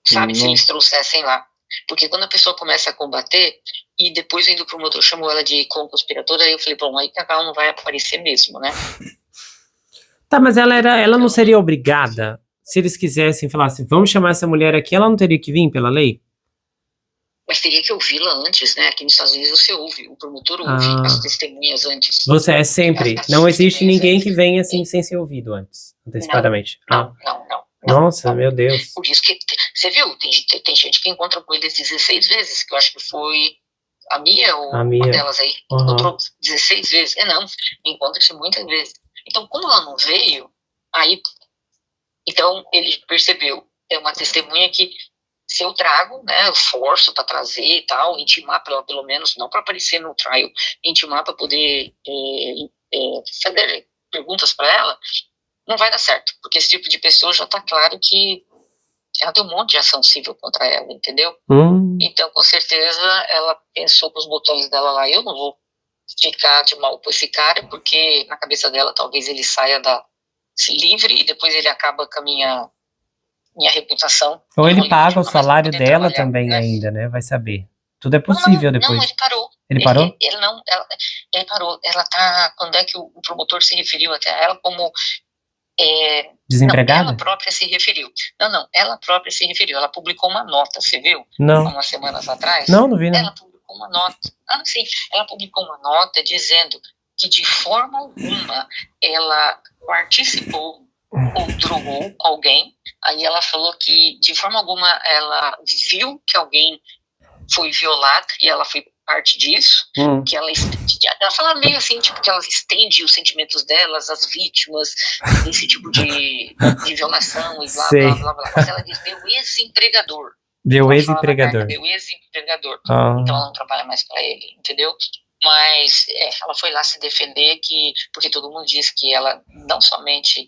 Sabe, se eles trouxessem lá. Porque quando a pessoa começa a combater, e depois ainda o promotor chamou ela de conspiradora, aí eu falei, bom, aí ela não vai aparecer mesmo, né? Tá, mas ela não seria obrigada, se eles quisessem falar assim, vamos chamar essa mulher aqui, ela não teria que vir pela lei? Mas teria que ouvi-la antes, né? Aqui nos Estados Unidos você ouve, o promotor ouve as testemunhas antes. Você é sempre, não existe ninguém que venha assim sem ser ouvido antes, antecipadamente. Não. Nossa, meu Deus. Por isso que, você viu, tem gente que encontra com eles 16 vezes, que eu acho que foi a Mia ou uma delas aí, encontrou 16 vezes. Não, encontra-se muitas vezes. Então, como ela não veio, aí, então ele percebeu, é uma testemunha que se eu trago, né, eu forço para trazer e tal, intimar pelo menos, não para aparecer no trial, intimar para poder fazer perguntas para ela, não vai dar certo, porque esse tipo de pessoa já está claro que ela tem um monte de ação civil contra ela, entendeu? Então, com certeza, ela pensou com os botões dela lá, eu não vou ficar de mal com esse cara, porque na cabeça dela talvez ele saia se livre e depois ele acaba com a minha reputação. Ou ele paga o salário dela também, né? Ainda, né? Vai saber. Tudo é possível depois. Não, ele parou. Ele parou? Ele parou. Ela tá, quando é que o promotor se referiu até a ela como desempregada? Não, ela própria se referiu. Não, ela própria se referiu. Ela publicou uma nota, você viu? Não. Há umas semanas atrás. Não vi, não. Ela publicou uma nota. Sim. Ela publicou uma nota dizendo que de forma alguma ela participou ou drogou alguém. Aí ela falou que de forma alguma ela viu que alguém foi violado e ela foi parte disso, que ela fala meio assim, tipo, que ela estende os sentimentos delas, as vítimas, desse tipo de violação e blá, blá, blá, blá. Mas ela diz, meu ex-empregador. Meu ex-empregador. Meu ex-empregador. Então ela não trabalha mais para ele, entendeu? Mas ela foi lá se defender, porque todo mundo diz que ela não somente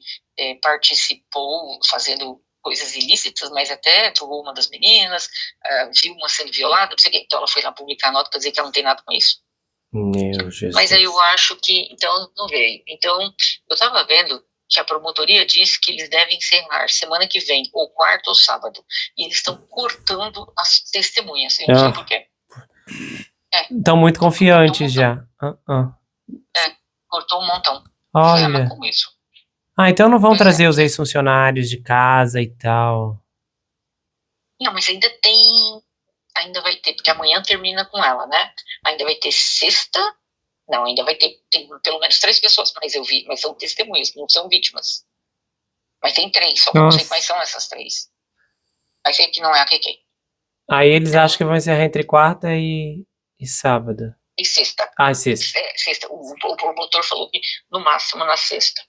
participou fazendo coisas ilícitas, mas até trocou uma das meninas, viu uma sendo violada, não sei o quê. Então ela foi lá publicar a nota para dizer que ela não tem nada com isso. Meu Jesus. Mas aí eu acho que, então, não veio. Então, eu estava vendo que a promotoria disse que eles devem encerrar semana que vem, ou quarta ou sábado, e eles estão cortando as testemunhas. Eu não sei por quê. Estão muito confiantes já. Cortou um montão. Olha. Mas como isso? Então não vão trazer os ex-funcionários de casa e tal. Não, mas ainda vai ter, porque amanhã termina com ela, né? Ainda vai ter sexta, não, ainda vai ter, tem pelo menos 3 pessoas, mas eu vi, mas são testemunhas, não são vítimas. Mas tem 3, só que eu não sei quais são essas 3. Mas sei que não é a KK. Aí eles acham que vão encerrar entre quarta e sábado. E sexta. Sexta. Sexta. O promotor falou que no máximo na sexta.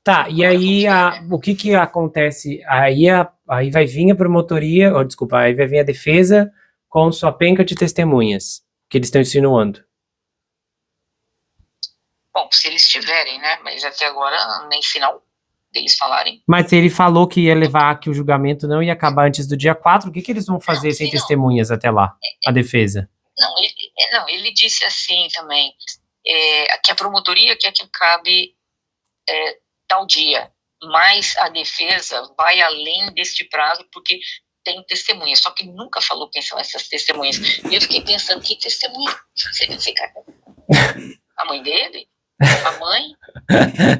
Tá, e aí o que acontece? Aí vai vir a promotoria, aí vai vir a defesa com sua penca de testemunhas, que eles estão insinuando. Bom, se eles tiverem, né? Mas até agora nem sinal deles falarem. Mas ele falou que ia levar, que o julgamento não ia acabar antes do dia 4, o que eles vão fazer sem testemunhas até lá, a defesa? Não, ele disse assim também, que a promotoria quer que acabe tal dia, mas a defesa vai além deste prazo, porque tem testemunhas, só que nunca falou quem são essas testemunhas. E eu fiquei pensando, que testemunha? A mãe dele? A mãe?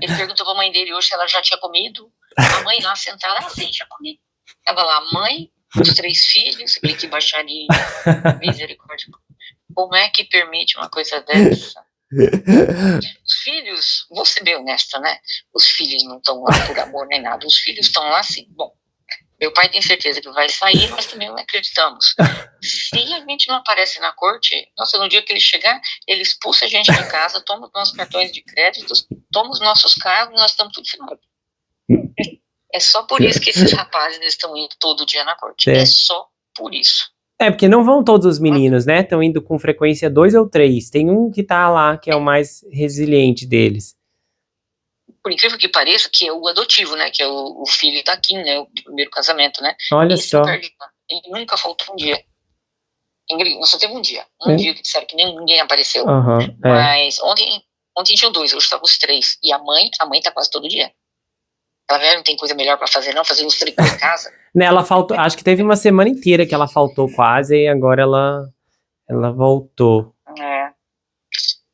Ele perguntou pra mãe dele hoje se ela já tinha comido. A mãe lá sentada, sim, já comi. Tava lá a mãe, os 3 filhos, falei, que baixaria, misericórdia. Como é que permite uma coisa dessa? Os filhos, vou ser bem honesta, né? Os filhos não estão lá por amor nem nada. Os filhos estão lá assim, bom, meu pai tem certeza que vai sair, mas também não acreditamos. Se a gente não aparece na corte, nossa, no dia que ele chegar, ele expulsa a gente de casa, toma os nossos cartões de crédito, toma os nossos carros, nós estamos tudo ferrado. É só por isso que esses rapazes estão indo todo dia na corte. É só por isso. Porque não vão todos os meninos, né? Estão indo com frequência 2 ou 3. Tem um que tá lá, que é o mais resiliente deles. Por incrível que pareça, que é o adotivo, né? Que é o filho da Kim, né? O primeiro casamento, né? Olha só. Ele nunca faltou um dia. Ingrid, só teve um dia. Um dia que disseram que ninguém apareceu. Mas ontem tinham 2, hoje estavam os 3. E a mãe tá quase todo dia. Ela não tem coisa melhor pra fazer, não? Fazer uns tricô em casa. Ela faltou, acho que teve uma semana inteira que ela faltou quase, e agora ela voltou.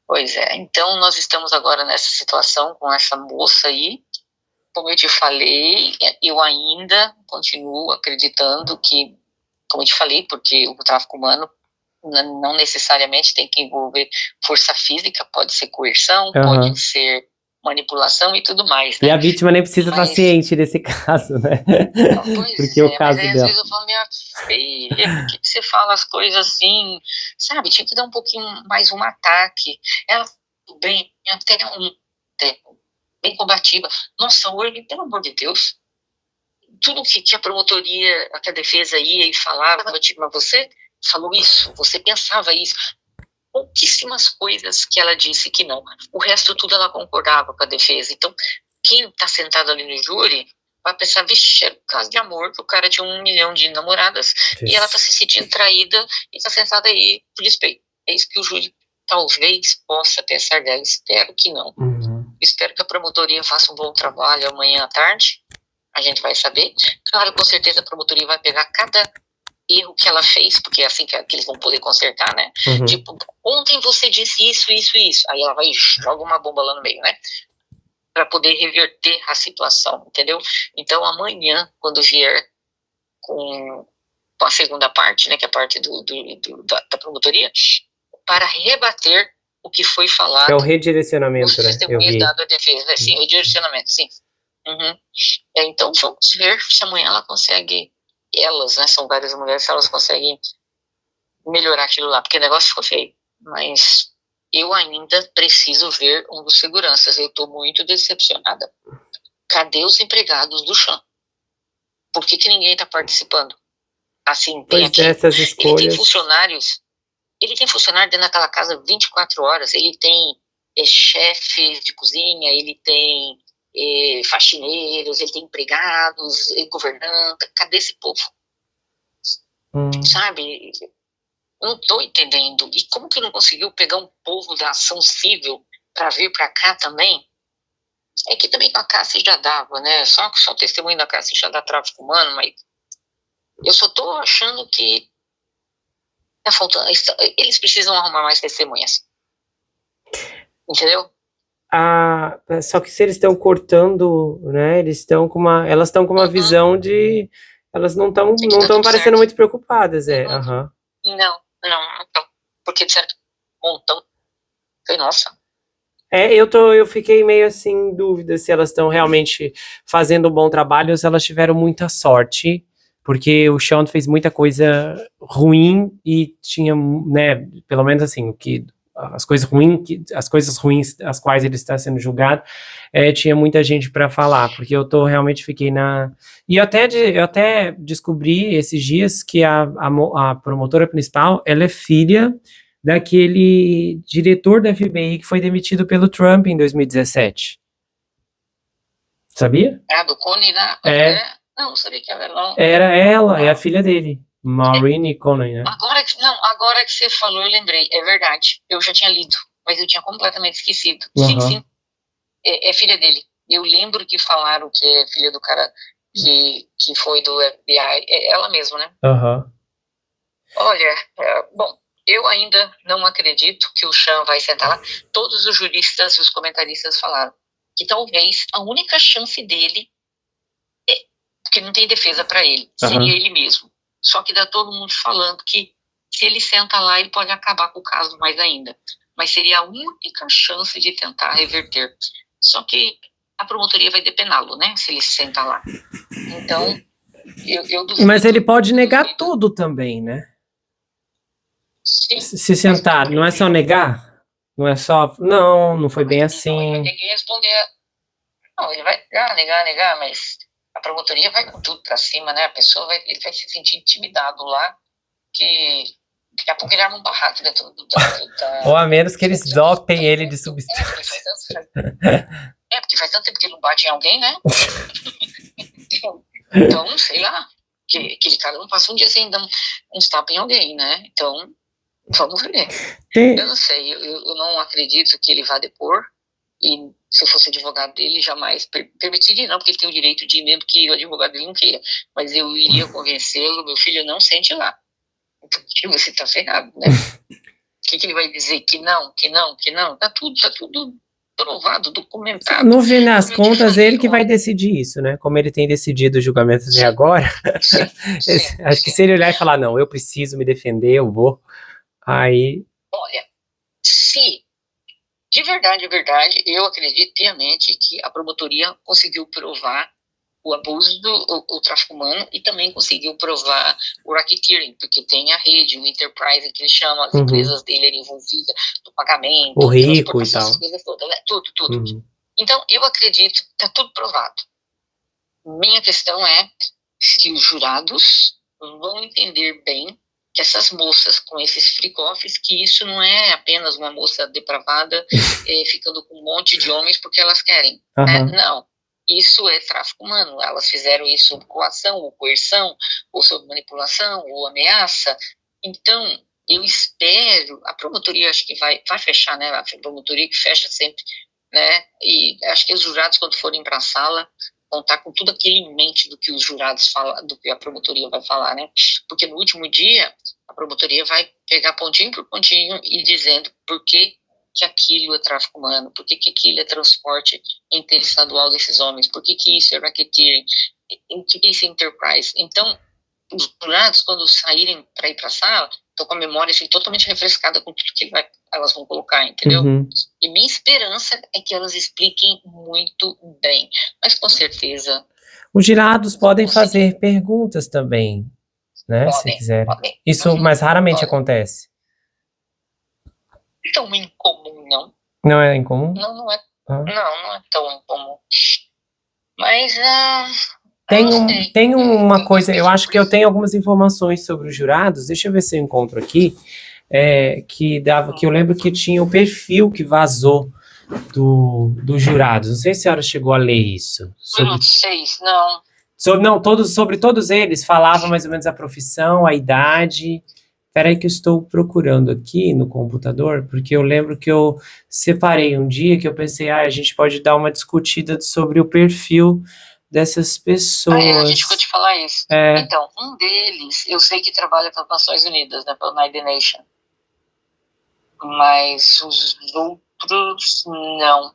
Pois é, então nós estamos agora nessa situação com essa moça aí. Como eu te falei, eu ainda continuo acreditando que, como eu te falei, porque o tráfico humano não necessariamente tem que envolver força física, pode ser coerção, pode ser manipulação e tudo mais, né? E a vítima nem precisa estar ciente desse caso, né? Porque o caso mas dela. Às vezes eu falo, minha filha, por que você fala as coisas assim? Sabe, tinha que dar um pouquinho mais um ataque. Ela, bem, até bem combativa. Nossa, hoje, pelo amor de Deus, tudo que a promotoria, que a defesa ia e falava, tipo, mas você falou isso, você pensava isso. Pouquíssimas coisas que ela disse que não. O resto tudo ela concordava com a defesa. Então, quem está sentado ali no júri vai pensar, vixe, era um caso de amor, que o cara tinha 1 milhão de namoradas e ela está se sentindo traída e está sentada aí por despeito. É isso que o júri talvez possa pensar dela. Espero que não. Espero que a promotoria faça um bom trabalho amanhã à tarde. A gente vai saber. Claro, com certeza a promotoria vai pegar cada erro que ela fez, porque é assim que eles vão poder consertar, né? Tipo, ontem você disse isso, isso e isso. Aí ela vai e joga uma bomba lá no meio, né? Para poder reverter a situação, entendeu? Então amanhã, quando vier com a segunda parte, né, que é a parte da promotoria, para rebater o que foi falado. É o redirecionamento, né? Dado a defesa. Sim, o redirecionamento, sim. Então vamos ver se amanhã ela consegue, elas, né, são várias mulheres, se elas conseguem melhorar aquilo lá, porque o negócio ficou feio. Mas eu ainda preciso ver um dos seguranças. Eu estou muito decepcionada. Cadê os empregados do Sean? Por que ninguém está participando? Assim, tem Pois aqui. essas escolhas. Ele tem funcionário dentro daquela casa 24 horas. Ele tem chefes de cozinha, ele tem faxineiros, ele tem empregados, governanta. Cadê esse povo? Sabe? Não estou entendendo. E como que não conseguiu pegar um povo da ação civil para vir para cá também? É que também com a Cássia já dava, né? Só o testemunho da Cássia já dá tráfico humano, mas eu só tô achando que tá faltando. Eles precisam arrumar mais testemunhas. Entendeu? Só que se eles estão cortando, né? Elas estão com uma visão de. Elas não estão parecendo certo. muito preocupadas, Não. Porque de certo montão. Nossa. Eu fiquei meio assim em dúvida se elas estão realmente fazendo um bom trabalho ou se elas tiveram muita sorte, porque o Sean fez muita coisa ruim e tinha, né, pelo menos assim, que as coisas ruins as quais ele está sendo julgado, tinha muita gente para falar, porque eu realmente fiquei e eu até descobri esses dias que a promotora principal, ela é filha daquele diretor da FBI que foi demitido pelo Trump em 2017. Sabia? Do Coney, né? Não sabia que ela não. Era ela, é a filha dele, Maureen Coney, né? Agora que você falou, eu lembrei, é verdade. Eu já tinha lido, mas eu tinha completamente esquecido. Sim, é filha dele. Eu lembro que falaram que é filha do cara que foi do FBI, é ela mesma, né? Olha, bom, eu ainda não acredito que o Sean vai sentar lá. Todos os juristas e os comentaristas falaram que talvez a única chance dele, porque não tem defesa para ele, seria ele mesmo. Só que dá todo mundo falando que se ele senta lá, ele pode acabar com o caso mais ainda. Mas seria a única chance de tentar reverter. Só que a promotoria vai depená-lo, né? Se ele se sentar lá. Então, eu duvido. Mas ele pode negar tudo também, né? Sim, se sentar, não é só negar? Não é só, não foi bem assim. Ele vai ter que responder. Não, ele vai negar, mas a promotoria vai com tudo pra cima, né? Ele vai se sentir intimidado lá, que daqui a pouco ele arma um barraco dentro Ou a menos que eles dopem ele de substância. Porque faz tanto tempo que ele não bate em alguém, né? Então, sei lá, que aquele cara não passa um dia sem dar uns tapas em alguém, né? Então, vamos ver. Eu não sei, eu não acredito que ele vá depor, e se eu fosse advogado dele, jamais permitiria, não, porque ele tem o direito de ir mesmo que o advogado dele não queira, mas eu iria convencê-lo, meu filho, não sente lá. Então, você tá ferrado, né? O que ele vai dizer? Que não? Tá tudo provado, documentado. No fim das contas, ele que vai decidir isso, né? Como ele tem decidido os julgamentos até agora. Acho que se ele olhar e falar, não, eu preciso me defender, eu vou. Aí. Olha, se de verdade, eu acredito piamente que a promotoria conseguiu provar o abuso do tráfico humano e também conseguiu provar o racketeering, porque tem a rede, o enterprise, que ele chama, as empresas dele eram envolvidas no pagamento, o rico e tal. Essas coisas todas, né? Tudo. Então, eu acredito que está tudo provado. Minha questão é se os jurados vão entender bem que essas moças com esses freak-offs, que isso não é apenas uma moça depravada ficando com um monte de homens porque elas querem. Não. Isso é tráfico humano. Elas fizeram isso sob coação, ou coerção, ou sob manipulação, ou ameaça. Então, eu espero, a promotoria acho que vai fechar, né? A promotoria que fecha sempre, né? E acho que os jurados, quando forem para a sala, vão estar com tudo aquilo em mente do que os jurados falam, do que a promotoria vai falar, né? Porque no último dia, a promotoria vai pegar pontinho por pontinho e dizendo por que aquilo é tráfico humano, por que aquilo é transporte interestadual desses homens, por que isso é racketeering, por que isso é enterprise. Então, os jurados, quando saírem para ir para a sala, estão com a memória assim, totalmente refrescada com tudo que elas vão colocar, entendeu? E minha esperança é que elas expliquem muito bem, mas com certeza... Os jurados podem fazer perguntas também. né? Se Podem, quiser. podem. Isso mais raramente Podem. acontece. Tão incomum, não. Não é incomum? Não é. Ah. Não é tão incomum. Mas Tem uma coisa, eu acho que eu tenho algumas informações sobre os jurados, deixa eu ver se eu encontro aqui, que eu lembro que tinha o perfil que vazou dos jurados. Não sei se a senhora chegou a ler isso. Não sei, não. Sobre todos eles, falava mais ou menos a profissão, a idade. Espera aí que eu estou procurando aqui no computador, porque eu lembro que eu separei um dia que eu pensei, a gente pode dar uma discutida sobre o perfil dessas pessoas. A gente ficou de falar isso. Então, um deles, eu sei que trabalha para as Nações Unidas, né, pelo United Nation. Mas os outros, não.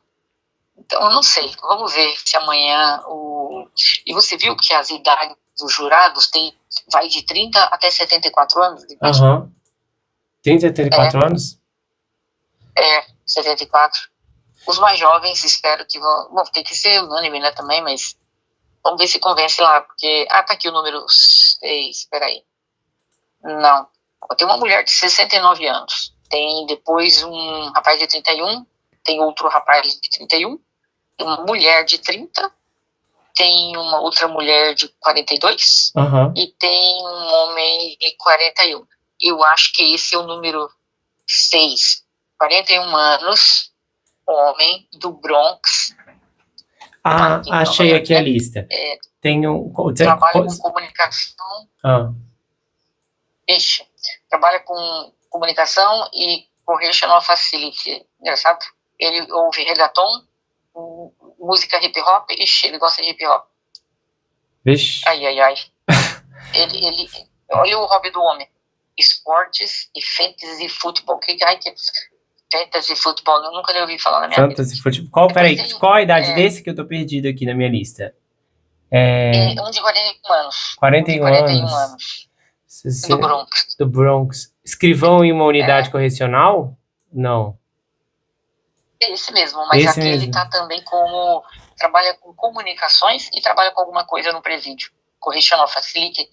Então, eu não sei. Vamos ver se amanhã E você viu que as idades dos jurados vai de 30 até 74 anos? Aham. 30 a 74 anos? 74. Os mais jovens, espero que vão... Bom, tem que ser unânime, né, também, mas vamos ver se convence lá, porque... tá aqui o número 6, espera aí. Não. Tem uma mulher de 69 anos. Tem depois um rapaz de 31, tem outro rapaz de 31, tem uma mulher de 30, tem uma outra mulher de 42 e tem um homem de 41. Eu acho que esse é o número 6. 41 anos, homem do Bronx. Achei aqui a lista. Trabalha com comunicação. Trabalha com comunicação e correctional facility. Engraçado. Ele ouve reggaeton, música hip hop, ele gosta de hip hop. Vixe. Ai. ele olha o hobby do homem: esportes e fantasy futebol. Fantasy futebol? Eu nunca ouvi falar na minha vida. Fantasy futebol. Qual a idade desse que eu tô perdido aqui na minha lista? Um de 41 anos. 41 anos. Do Bronx. Escrivão em uma unidade correcional? Não. Esse mesmo, mas aqui ele tá também trabalha com comunicações e trabalha com alguma coisa no presídio. Correctional Facility,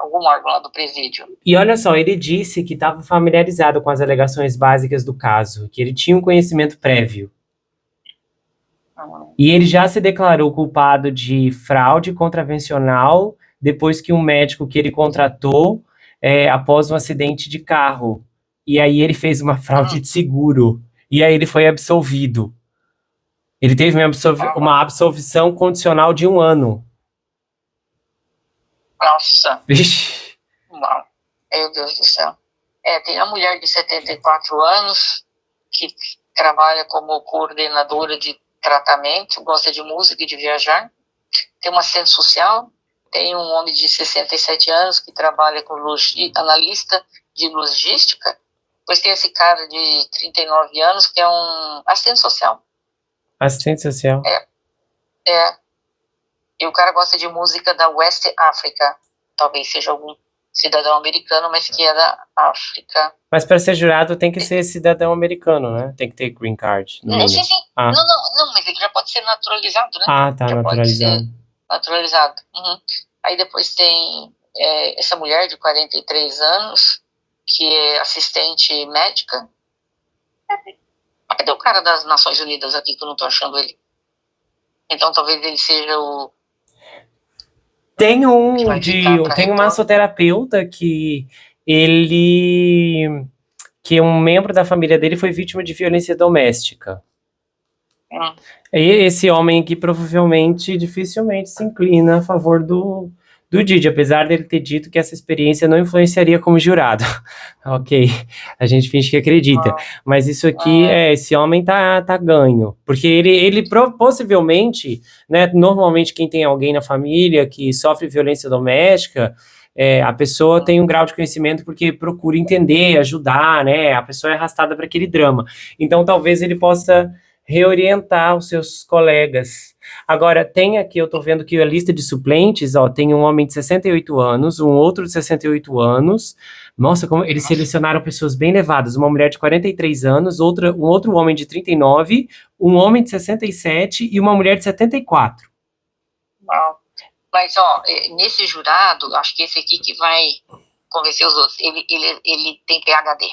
algum órgão lá do presídio. E olha só, ele disse que estava familiarizado com as alegações básicas do caso, que ele tinha um conhecimento prévio. E ele já se declarou culpado de fraude contravencional depois que um médico que ele contratou após um acidente de carro. E aí ele fez uma fraude de seguro. E aí ele foi absolvido. Ele teve uma absolvição condicional de 1 ano. Nossa. Vixe. Uau. Meu Deus do céu. Tem uma mulher de 74 anos que trabalha como coordenadora de tratamento, gosta de música e de viajar. Tem uma assistente social. Tem um homem de 67 anos que trabalha como analista de logística. Depois tem esse cara de 39 anos que é um assistente social. Assistente social? E o cara gosta de música da West África. Talvez seja algum cidadão americano, mas que é da África. Mas para ser jurado tem que ser cidadão americano, né? Tem que ter green card. Sim. Não, mas ele já pode ser naturalizado, né? Tá, já naturalizado. Naturalizado. Aí depois tem essa mulher de 43 anos, que é assistente médica. Cadê o cara das Nações Unidas aqui, que eu não tô achando ele? Então talvez ele seja o... Tem um massoterapeuta que um membro da família dele foi vítima de violência doméstica. E esse homem aqui provavelmente, dificilmente se inclina a favor do Didi, apesar dele ter dito que essa experiência não influenciaria como jurado. Ok, a gente finge que acredita. Mas isso aqui, esse homem tá ganho. Porque ele possivelmente, né, normalmente quem tem alguém na família que sofre violência doméstica, a pessoa tem um grau de conhecimento porque procura entender, ajudar, né, a pessoa é arrastada para aquele drama. Então talvez ele possa reorientar os seus colegas. Agora, tem aqui, eu tô vendo que a lista de suplentes, tem um homem de 68 anos, um outro de 68 anos. Nossa, como eles selecionaram pessoas bem levadas. Uma mulher de 43 anos, um outro homem de 39, um homem de 67 e uma mulher de 74. Mas, ó, nesse jurado, acho que esse aqui que vai convencer os outros, ele tem PhD.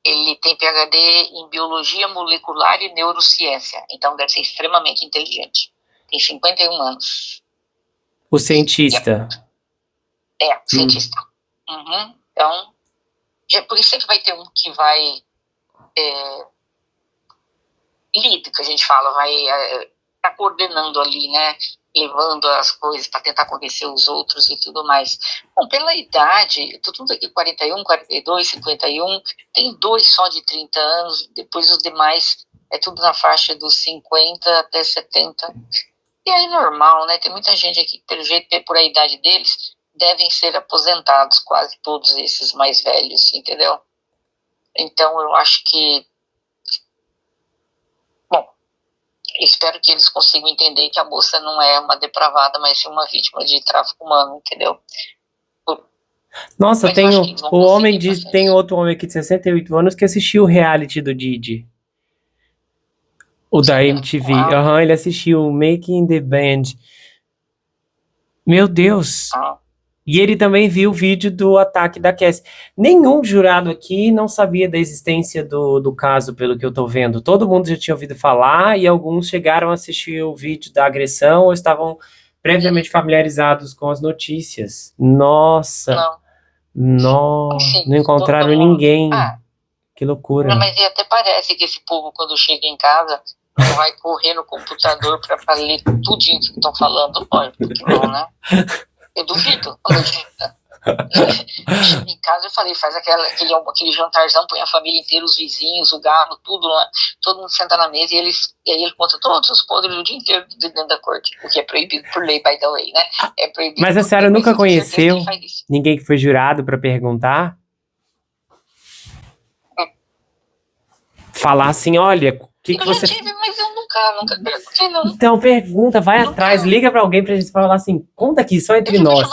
Ele tem PhD em Biologia Molecular e Neurociência. Então, deve ser extremamente inteligente. Tem 51 anos. O cientista. Cientista. Uhum. Então, por isso sempre vai ter um que vai lead, que a gente fala, vai tá coordenando ali, né? Levando as coisas para tentar convencer os outros e tudo mais. Bom, pela idade, todo mundo aqui 41, 42, 51, tem 2 só de 30 anos, depois os demais é tudo na faixa dos 50 até 70. E aí normal, né? Tem muita gente aqui que, pelo jeito, por a idade deles, devem ser aposentados, quase todos esses mais velhos, entendeu? Então eu acho que, espero que eles consigam entender que a moça não é uma depravada, mas sim uma vítima de tráfico humano, entendeu? Nossa, tem tem outro homem aqui de 68 anos que assistiu o reality do Didi. O da MTV. Ele assistiu Making the Band. Meu Deus. E ele também viu o vídeo do ataque da Cassie. Nenhum jurado aqui não sabia da existência do caso, pelo que eu tô vendo. Todo mundo já tinha ouvido falar e alguns chegaram a assistir o vídeo da agressão ou estavam previamente familiarizados com as notícias. Nossa. Não encontraram ninguém. Que loucura. Não, mas até parece que esse povo, quando chega em casa, vai correr no computador para ler tudinho que estão falando. Olha, porque não, né? Eu duvido. Em casa eu falei, faz aquele jantarzão, põe a família inteira, os vizinhos, o galo, tudo lá, todo mundo senta na mesa e aí ele conta todos os podres do dia inteiro dentro da corte, o que é proibido por lei, by the way, né? É proibido. Mas a senhora nunca conheceu ninguém que foi jurado para perguntar? Falar assim, olha, o que você... já tive, mas eu nunca perguntei, não. Então pergunta, vai atrás, liga pra alguém pra gente falar assim, conta aqui, só entre nós.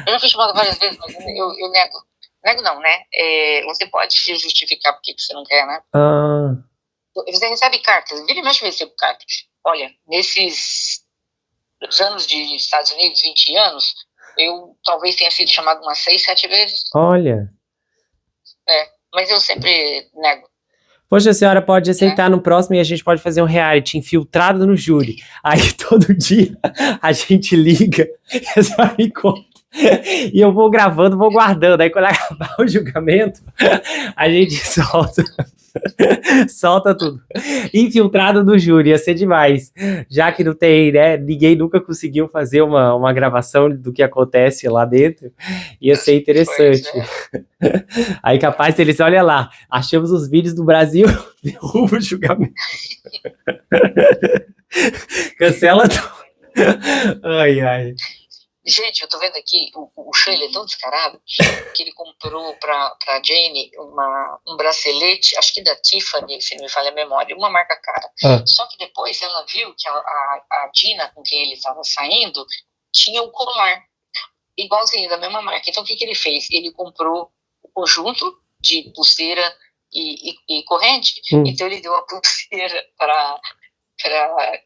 Eu já fui chamada várias vezes, mas eu nego. Nego não, né? Você pode justificar porque você não quer, né? Você recebe cartas, vira e mexe, recebe cartas. Olha, nesses anos de Estados Unidos, 20 anos, eu talvez tenha sido chamado umas 6, 7 vezes. Olha. Mas eu sempre nego. Poxa, a senhora pode aceitar no próximo e a gente pode fazer um reality infiltrado no júri. Aí todo dia a gente liga e a senhora me conta. E eu vou gravando, vou guardando. Aí quando acabar o julgamento, a gente solta tudo. Infiltrado no júri, ia ser demais. Já que não tem, né? Ninguém nunca conseguiu fazer uma gravação do que acontece lá dentro. Ia ser interessante. Aí capaz deles, olha lá, achamos os vídeos do Brasil, derruba o julgamento. Cancela tudo. Ai. Gente, eu tô vendo aqui, o Shirley é tão descarado que ele comprou pra Jane um bracelete, acho que da Tiffany, se não me falha a memória, uma marca cara. Só que depois ela viu que a Dina, com quem ele estava saindo, tinha um colar igualzinho, da mesma marca. Então o que ele fez? Ele comprou o conjunto de pulseira e corrente, então ele deu a pulseira para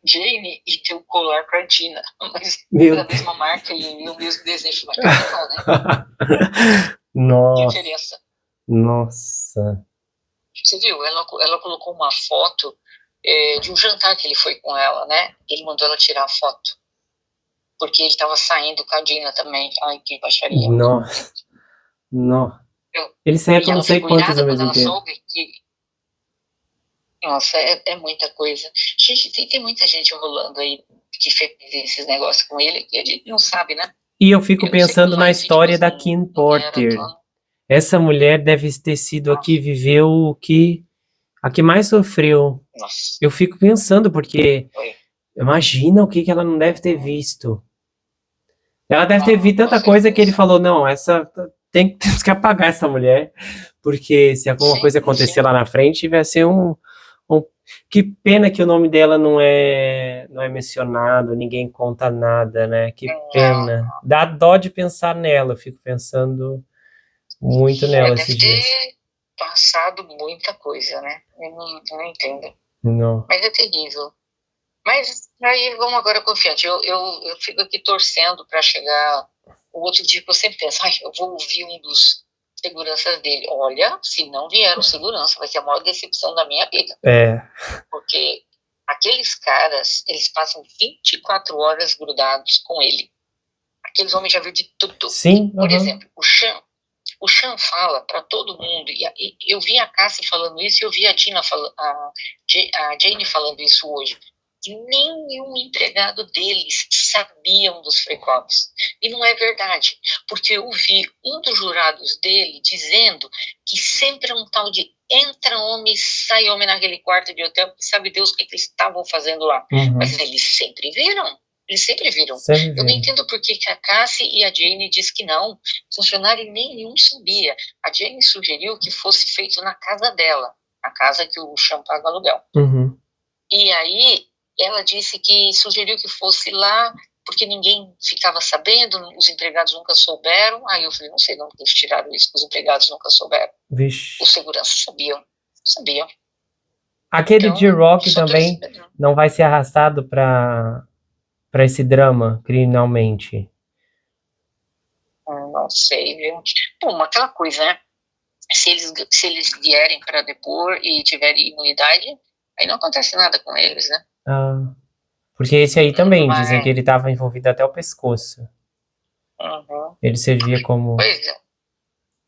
Jane e deu o colar para Dina, mas da mesma marca e o mesmo desejo, mas né? Nossa. Diferença. Nossa. Você viu? Ela colocou uma foto de um jantar que ele foi com ela, né? Ele mandou ela tirar a foto porque ele estava saindo com a Dina também. Ai, que baixaria. Nossa. Ele saiu com não sei quantos ao mesmo tempo. Nossa, é muita coisa. Gente, tem muita gente rolando aí que fez esses negócios com ele que a gente não sabe, né? E eu fico pensando na história da Kim Porter. Essa mulher deve ter sido a que viveu a que mais sofreu. Nossa. Eu fico pensando, porque imagina o que ela não deve ter visto. Ela deve ter visto tanta coisa que ele falou, não, temos que apagar essa mulher, porque se alguma coisa acontecer lá na frente, vai ser que pena que o nome dela não é mencionado, ninguém conta nada, né? Que pena. Dá dó de pensar nela, eu fico pensando muito nela esses dias. Deve ter passado muita coisa, né? Eu não entendo. Não. Mas é terrível. Mas aí vamos agora confiante. Eu fico aqui torcendo para chegar o outro dia que eu sempre penso, eu vou ouvir um dos seguranças dele. Olha, se não vier o segurança, vai ser a maior decepção da minha vida. Porque aqueles caras, eles passam 24 horas grudados com ele. Aqueles homens já viram de tudo. Sim. Por exemplo, o Sean fala para todo mundo, e eu vi a Cassie falando isso, e eu vi a Jane falando isso hoje. Nenhum empregado deles sabiam dos Freakoffs. E não é verdade, porque eu vi um dos jurados dele dizendo que sempre é um tal de entra homem e sai homem naquele quarto de hotel, porque sabe Deus o que eles estavam fazendo lá. Mas eles sempre viram. Eles sempre viram. Eu não entendo por que a Cassie e a Jane diz que não. Funcionário nenhum sabia. A Jane sugeriu que fosse feito na casa dela, a casa que o Sean paga aluguel. E aí ela disse que sugeriu que fosse lá porque ninguém ficava sabendo, os empregados nunca souberam. Aí eu falei, não sei não, porque eles tiraram isso, que os empregados nunca souberam. Vixe. Os seguranças sabiam. Aquele então, J-Rock também não vai ser arrastado para esse drama, criminalmente? Não sei, viu? Bom, aquela coisa, né? Se eles vierem para depor e tiverem imunidade, aí não acontece nada com eles, né? Porque esse aí também, dizem que ele estava envolvido até o pescoço. Ele servia como... Pois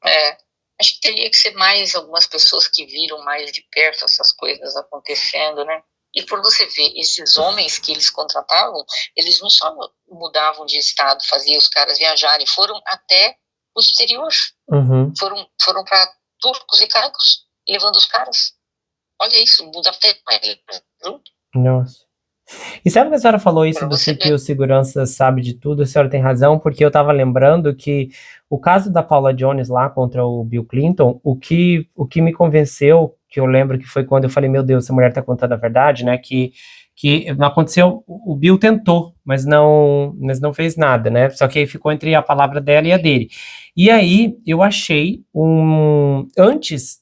é. Acho que teria que ser mais algumas pessoas que viram mais de perto essas coisas acontecendo, né? E por você ver, esses homens que eles contratavam, eles não só mudavam de estado, faziam os caras viajarem, foram até o exterior. Foram para turcos e caicos, levando os caras. Olha isso, muda até junto. Nossa. E sabe que a senhora falou isso que o segurança sabe de tudo? A senhora tem razão, porque eu tava lembrando que o caso da Paula Jones lá contra o Bill Clinton, o que me convenceu, que eu lembro que foi quando eu falei, meu Deus, essa mulher tá contando a verdade, né, que não aconteceu, o Bill tentou, mas não fez nada, né, só que aí ficou entre a palavra dela e a dele. E aí eu achei antes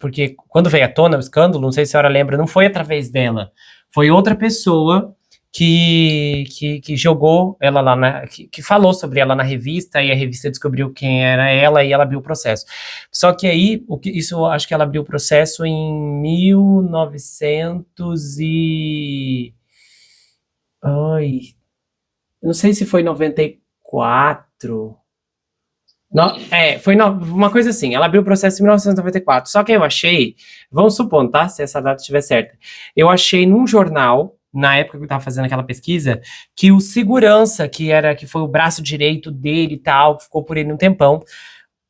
porque quando veio à tona o escândalo, não sei se a senhora lembra, não foi através dela, foi outra pessoa que jogou ela lá, que falou sobre ela na revista, e a revista descobriu quem era ela, e ela abriu o processo. Só que aí, isso acho que ela abriu o processo em 1900 e... não sei se foi 94... foi uma coisa assim, ela abriu o processo em 1994, só que eu achei, vamos supor, tá, se essa data estiver certa, eu achei num jornal, na época que eu tava fazendo aquela pesquisa, que o segurança, que foi o braço direito dele e tal, que ficou por ele um tempão,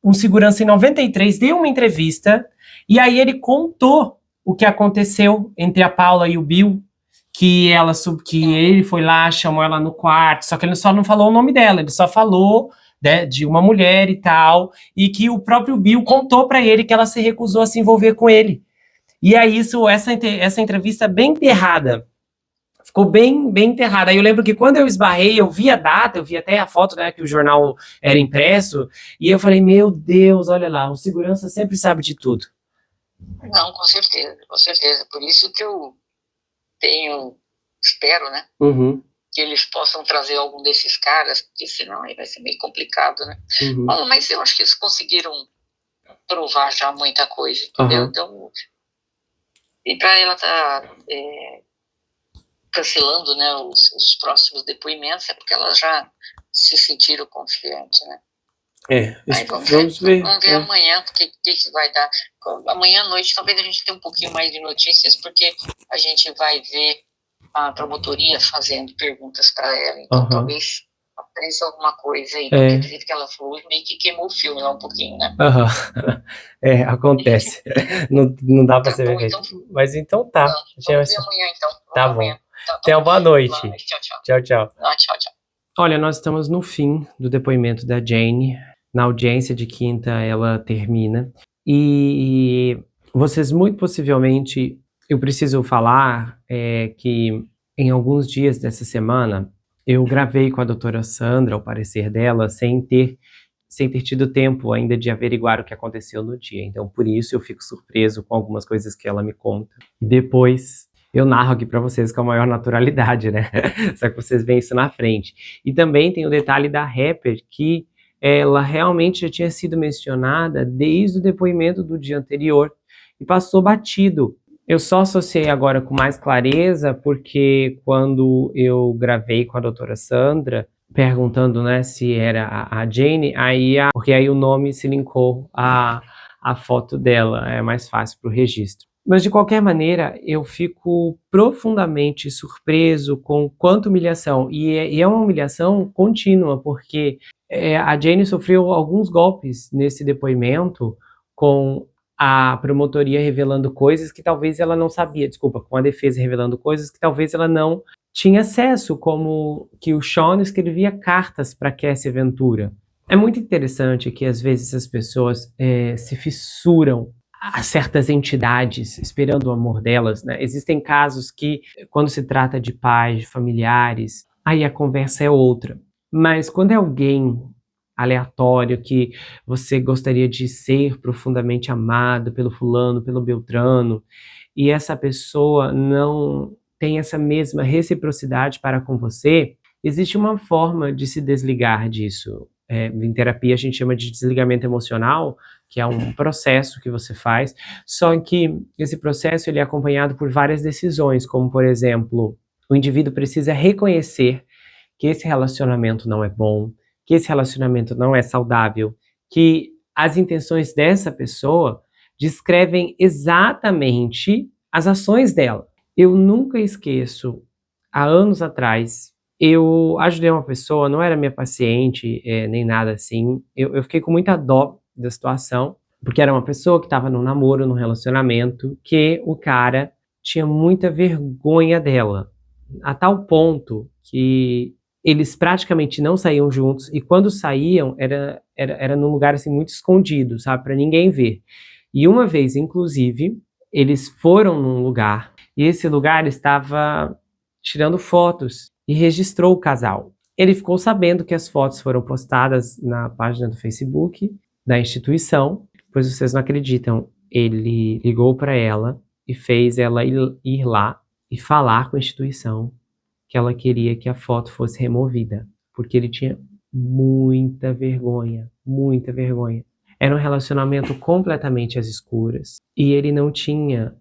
um segurança em 93 deu uma entrevista, e aí ele contou o que aconteceu entre a Paula e o Bill, que ele foi lá, chamou ela no quarto, só que ele só não falou o nome dela, ele só falou... de uma mulher e tal, e que o próprio Bill contou para ele que ela se recusou a se envolver com ele. E aí essa entrevista bem enterrada, ficou bem enterrada. Aí eu lembro que quando eu esbarrei, eu vi a data, eu vi até a foto, né, que o jornal era impresso, e eu falei, meu Deus, olha lá, o segurança sempre sabe de tudo. Não, com certeza. Por isso que eu espero, né, que eles possam trazer algum desses caras, porque senão aí vai ser meio complicado, né? Bom, mas eu acho que eles conseguiram provar já muita coisa, entendeu? Então, e para ela estar cancelando, né, os próximos depoimentos, é porque elas já se sentiram confiantes, né? Aí vamos ver amanhã o que vai dar. Amanhã à noite talvez a gente tenha um pouquinho mais de notícias, porque a gente vai ver a promotoria fazendo perguntas para ela, então talvez apareça alguma coisa aí, porque do jeito que ela falou, meio que queimou o filme lá um pouquinho, né? Acontece. Não dá para ser então, mas então tá. Vamos ver amanhã então. Tá bom. Amanhã. Então, boa noite. Tchau. Tchau. Olha, nós estamos no fim do depoimento da Jane. Na audiência de quinta ela termina. E vocês muito possivelmente... Eu preciso falar que em alguns dias dessa semana eu gravei com a doutora Sandra o parecer dela sem ter tido tempo ainda de averiguar o que aconteceu no dia. Então, por isso eu fico surpreso com algumas coisas que ela me conta. Depois Eu narro aqui para vocês com a maior naturalidade, né? Só que vocês veem isso na frente. E também tem o detalhe da rapper, que ela realmente já tinha sido mencionada desde o depoimento do dia anterior e passou batido. Eu só associei agora com mais clareza porque quando eu gravei com a doutora Sandra, perguntando, né, se era a Jane, porque aí o nome se linkou a foto dela, é mais fácil para o registro. Mas, de qualquer maneira, eu fico profundamente surpreso com quanta humilhação. E é uma humilhação contínua, porque a Jane sofreu alguns golpes nesse depoimento, com a promotoria revelando coisas que talvez ela não sabia, desculpa, com a defesa revelando coisas que talvez ela não tinha acesso, como que o Sean escrevia cartas para Cassie Ventura. É muito interessante que, às vezes, as pessoas se fissuram a certas entidades, esperando o amor delas, né? Existem casos que, quando se trata de pais, de familiares, aí a conversa é outra. Mas quando é alguém aleatório que você gostaria de ser profundamente amado pelo fulano, pelo beltrano, e essa pessoa não tem essa mesma reciprocidade para com você, existe uma forma de se desligar disso. Em terapia a gente chama de desligamento emocional, que é um processo que você faz, só que esse processo ele é acompanhado por várias decisões, como, por exemplo, o indivíduo precisa reconhecer que esse relacionamento não é bom, que esse relacionamento não é saudável, que as intenções dessa pessoa descrevem exatamente as ações dela. Eu nunca esqueço, há anos atrás, eu ajudei uma pessoa, não era minha paciente, nem nada assim, eu fiquei com muita dó da situação, porque era uma pessoa que estava num namoro, num relacionamento, que o cara tinha muita vergonha dela, a tal ponto que eles praticamente não saíam juntos, e quando saíam, era num lugar assim muito escondido, sabe, para ninguém ver. E uma vez, inclusive, eles foram num lugar, e esse lugar estava tirando fotos, e registrou o casal. Ele ficou sabendo que as fotos foram postadas na página do Facebook da instituição, pois vocês não acreditam, ele ligou para ela e fez ela ir lá e falar com a instituição que ela queria que a foto fosse removida, porque ele tinha muita vergonha, muita vergonha. Era um relacionamento completamente às escuras, e ele não tinha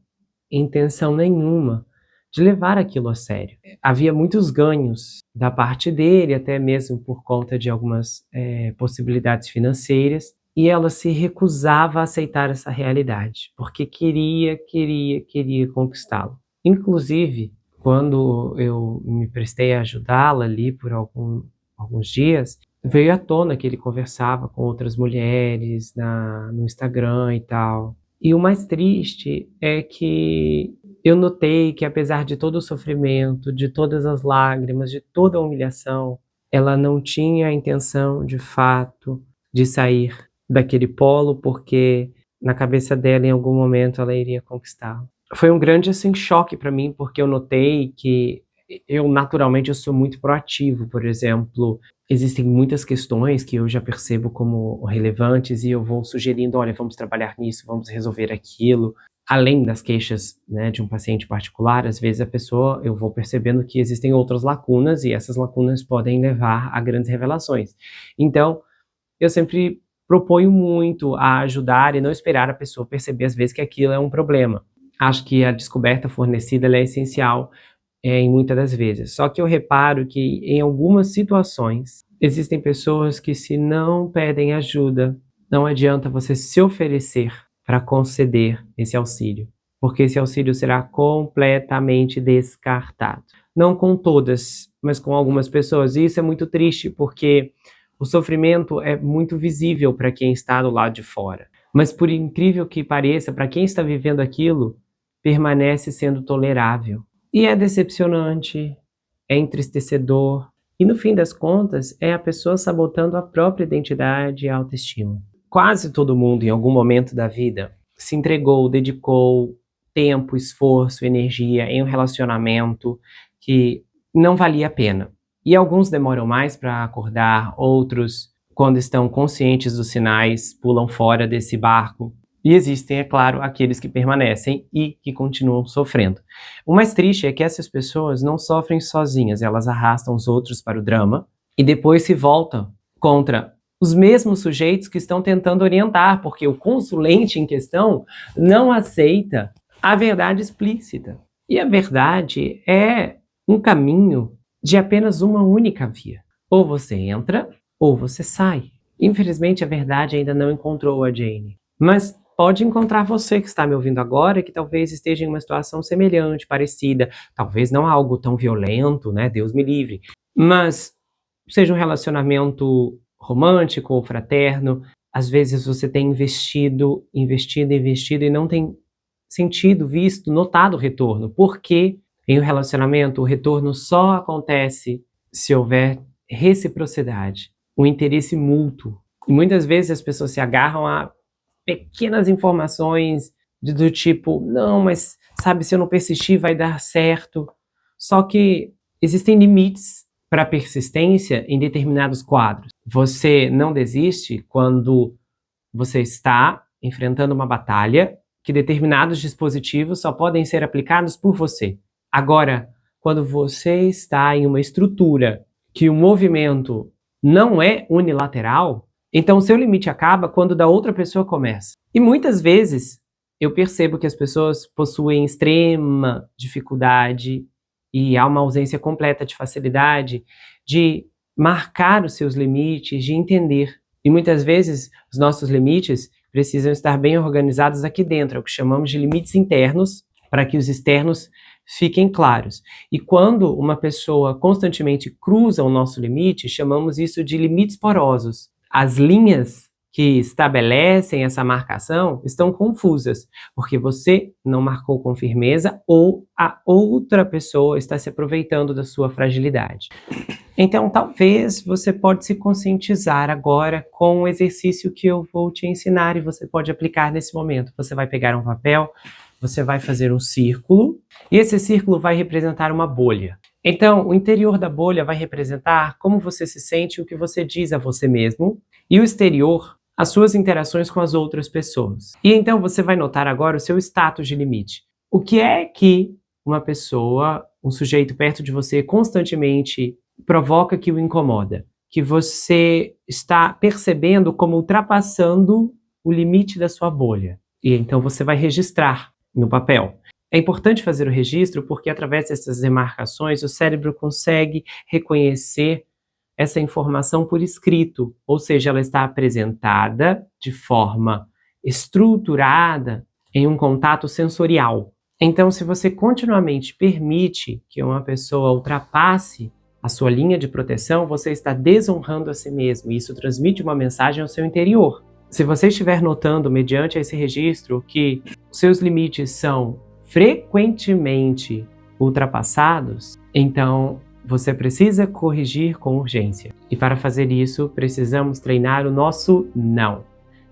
intenção nenhuma de levar aquilo a sério. Havia muitos ganhos da parte dele, até mesmo por conta de algumas possibilidades financeiras, e ela se recusava a aceitar essa realidade, porque queria conquistá-lo. Inclusive, quando eu me prestei a ajudá-la ali por alguns dias, veio à tona que ele conversava com outras mulheres no Instagram e tal. E o mais triste é que eu notei que, apesar de todo o sofrimento, de todas as lágrimas, de toda a humilhação, ela não tinha a intenção, de fato, de sair daquele polo, porque na cabeça dela, em algum momento, ela iria conquistá-lo. Foi um grande assim, choque para mim, porque eu notei que naturalmente, eu sou muito proativo. Por exemplo, existem muitas questões que eu já percebo como relevantes e eu vou sugerindo, olha, vamos trabalhar nisso, vamos resolver aquilo. Além das queixas, né, de um paciente particular, às vezes eu vou percebendo que existem outras lacunas e essas lacunas podem levar a grandes revelações. Então, eu sempre proponho muito a ajudar e não esperar a pessoa perceber, às vezes, que aquilo é um problema. Acho que a descoberta fornecida ela é essencial em muitas das vezes. Só que eu reparo que em algumas situações existem pessoas que, se não pedem ajuda, não adianta você se oferecer para conceder esse auxílio, porque esse auxílio será completamente descartado. Não com todas, mas com algumas pessoas. E isso é muito triste, porque o sofrimento é muito visível para quem está do lado de fora. Mas, por incrível que pareça, para quem está vivendo aquilo, permanece sendo tolerável. E é decepcionante, é entristecedor, e no fim das contas é a pessoa sabotando a própria identidade e a autoestima. Quase todo mundo, em algum momento da vida, se entregou, dedicou tempo, esforço, energia em um relacionamento que não valia a pena. E alguns demoram mais para acordar, outros, quando estão conscientes dos sinais, pulam fora desse barco E existem, é claro, aqueles que permanecem e que continuam sofrendo. O mais triste é que essas pessoas não sofrem sozinhas, elas arrastam os outros para o drama e depois se voltam contra os mesmos sujeitos que estão tentando orientar, porque o consulente em questão não aceita a verdade explícita. E a verdade é um caminho de apenas uma única via. Ou você entra, ou você sai. Infelizmente, a verdade ainda não encontrou a Jane. Mas pode encontrar você que está me ouvindo agora, que talvez esteja em uma situação semelhante, parecida. Talvez não algo tão violento, né? Deus me livre. Mas seja um relacionamento romântico ou fraterno. Às vezes você tem investido e não tem sentido, visto, notado o retorno. Porque em um relacionamento o retorno só acontece se houver reciprocidade, um interesse mútuo. E muitas vezes as pessoas se agarram a pequenas informações do tipo, não, mas sabe, se eu não persistir vai dar certo. Só que existem limites para a persistência em determinados quadros. Você não desiste quando você está enfrentando uma batalha que determinados dispositivos só podem ser aplicados por você. Agora, quando você está em uma estrutura que o movimento não é unilateral, então o seu limite acaba quando da outra pessoa começa. E muitas vezes eu percebo que as pessoas possuem extrema dificuldade e há uma ausência completa de facilidade de marcar os seus limites, de entender. E muitas vezes os nossos limites precisam estar bem organizados aqui dentro, é o que chamamos de limites internos, para que os externos fiquem claros. E quando uma pessoa constantemente cruza o nosso limite, chamamos isso de limites porosos. As linhas que estabelecem essa marcação estão confusas, porque você não marcou com firmeza ou a outra pessoa está se aproveitando da sua fragilidade. Então, talvez você pode se conscientizar agora com o exercício que eu vou te ensinar e você pode aplicar nesse momento. Você vai pegar um papel, você vai fazer um círculo e esse círculo vai representar uma bolha. Então, o interior da bolha vai representar como você se sente, o que você diz a você mesmo, e o exterior, as suas interações com as outras pessoas. E então você vai notar agora o seu status de limite. O que é que uma pessoa, um sujeito perto de você constantemente provoca que o incomoda? Que você está percebendo como ultrapassando o limite da sua bolha. E então você vai registrar no papel. É importante fazer o registro porque através dessas demarcações o cérebro consegue reconhecer essa informação por escrito, ou seja, ela está apresentada de forma estruturada em um contato sensorial. Então, se você continuamente permite que uma pessoa ultrapasse a sua linha de proteção, você está desonrando a si mesmo, e isso transmite uma mensagem ao seu interior. Se você estiver notando, mediante esse registro, que os seus limites são frequentemente ultrapassados, então você precisa corrigir com urgência. E para fazer isso, precisamos treinar o nosso não.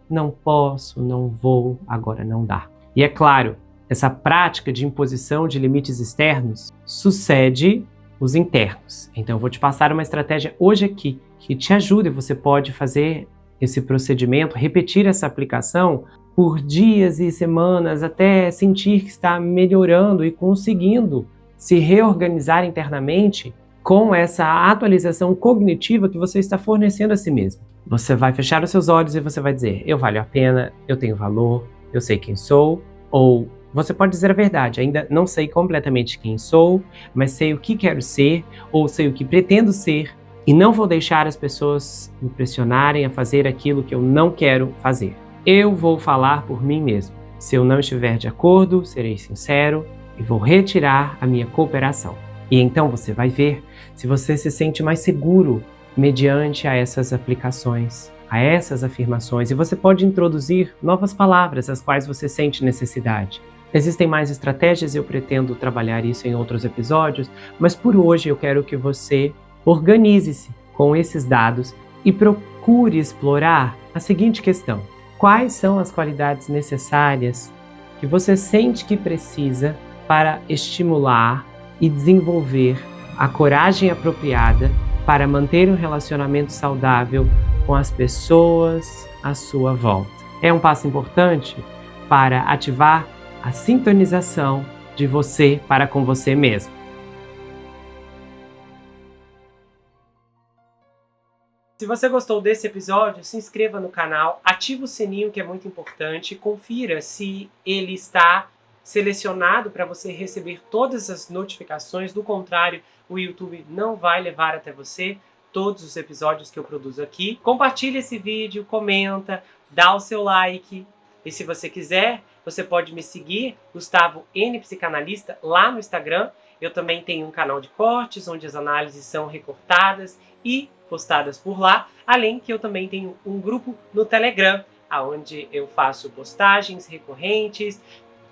Não posso, não vou, agora não dá. E é claro, essa prática de imposição de limites externos sucede os internos. Então eu vou te passar uma estratégia hoje aqui que te ajuda e você pode fazer esse procedimento, repetir essa aplicação por dias e semanas até sentir que está melhorando e conseguindo se reorganizar internamente com essa atualização cognitiva que você está fornecendo a si mesmo. Você vai fechar os seus olhos e você vai dizer, eu valho a pena, eu tenho valor, eu sei quem sou, ou você pode dizer a verdade, ainda não sei completamente quem sou, mas sei o que quero ser, ou sei o que pretendo ser, e não vou deixar as pessoas me pressionarem a fazer aquilo que eu não quero fazer. Eu vou falar por mim mesmo. Se eu não estiver de acordo, serei sincero e vou retirar a minha cooperação. E então você vai ver se você se sente mais seguro mediante a essas aplicações, a essas afirmações. E você pode introduzir novas palavras às quais você sente necessidade. Existem mais estratégias e eu pretendo trabalhar isso em outros episódios, mas por hoje eu quero que você organize-se com esses dados e procure explorar a seguinte questão. Quais são as qualidades necessárias que você sente que precisa para estimular e desenvolver a coragem apropriada para manter um relacionamento saudável com as pessoas à sua volta? É um passo importante? para ativar a sintonização de você para com você mesmo. Se você gostou desse episódio, se inscreva no canal, ative o sininho, que é muito importante, confira se ele está selecionado para você receber todas as notificações. Do contrário, o YouTube não vai levar até você todos os episódios que eu produzo aqui. Compartilhe esse vídeo, comenta, dá o seu like. E se você quiser, você pode me seguir, Gustavo N Psicanalista, lá no Instagram. Eu também tenho um canal de cortes, onde as análises são recortadas e postadas por lá. Além que eu também tenho um grupo no Telegram, onde eu faço postagens recorrentes,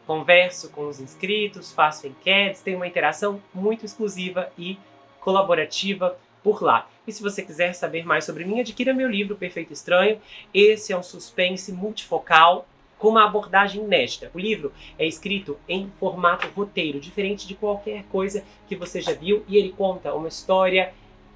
converso com os inscritos, faço enquetes, tenho uma interação muito exclusiva e colaborativa por lá. E se você quiser saber mais sobre mim, adquira meu livro Perfeito Estranho. Esse é um suspense multifocal com uma abordagem inédita. O livro é escrito em formato roteiro, diferente de qualquer coisa que você já viu, e ele conta uma história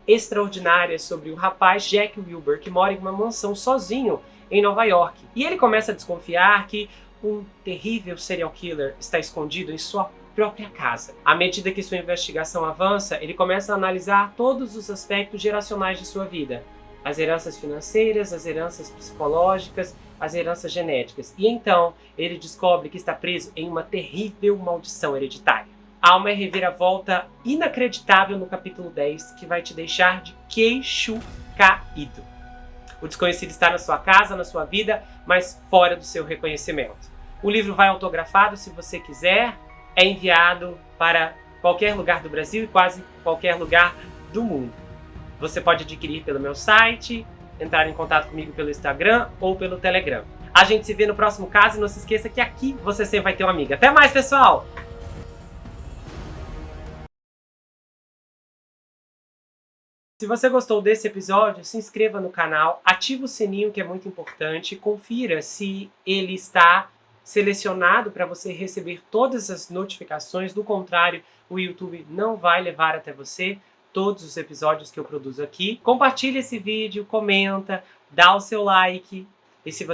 extraordinária sobre o rapaz Jack Wilbur, que mora em uma mansão sozinho em Nova York. E ele começa a desconfiar que um terrível serial killer está escondido em sua própria casa. À medida que sua investigação avança, ele começa a analisar todos os aspectos geracionais de sua vida. As heranças financeiras, as heranças psicológicas, as heranças genéticas. E então, ele descobre que está preso em uma terrível maldição hereditária. Há uma reviravolta inacreditável no capítulo 10 que vai te deixar de queixo caído. O desconhecido está na sua casa, na sua vida, mas fora do seu reconhecimento. O livro vai autografado, se você quiser, é enviado para qualquer lugar do Brasil e quase qualquer lugar do mundo. Você pode adquirir pelo meu site, entrar em contato comigo pelo Instagram ou pelo Telegram. A gente se vê no próximo caso e não se esqueça que aqui você sempre vai ter uma amiga. Até mais, pessoal! Se você gostou desse episódio, se inscreva no canal, ative o sininho, que é muito importante, confira se ele está selecionado para você receber todas as notificações. Do contrário, o YouTube não vai levar até você todos os episódios que eu produzo aqui. Compartilhe esse vídeo, comenta, dá o seu like. E se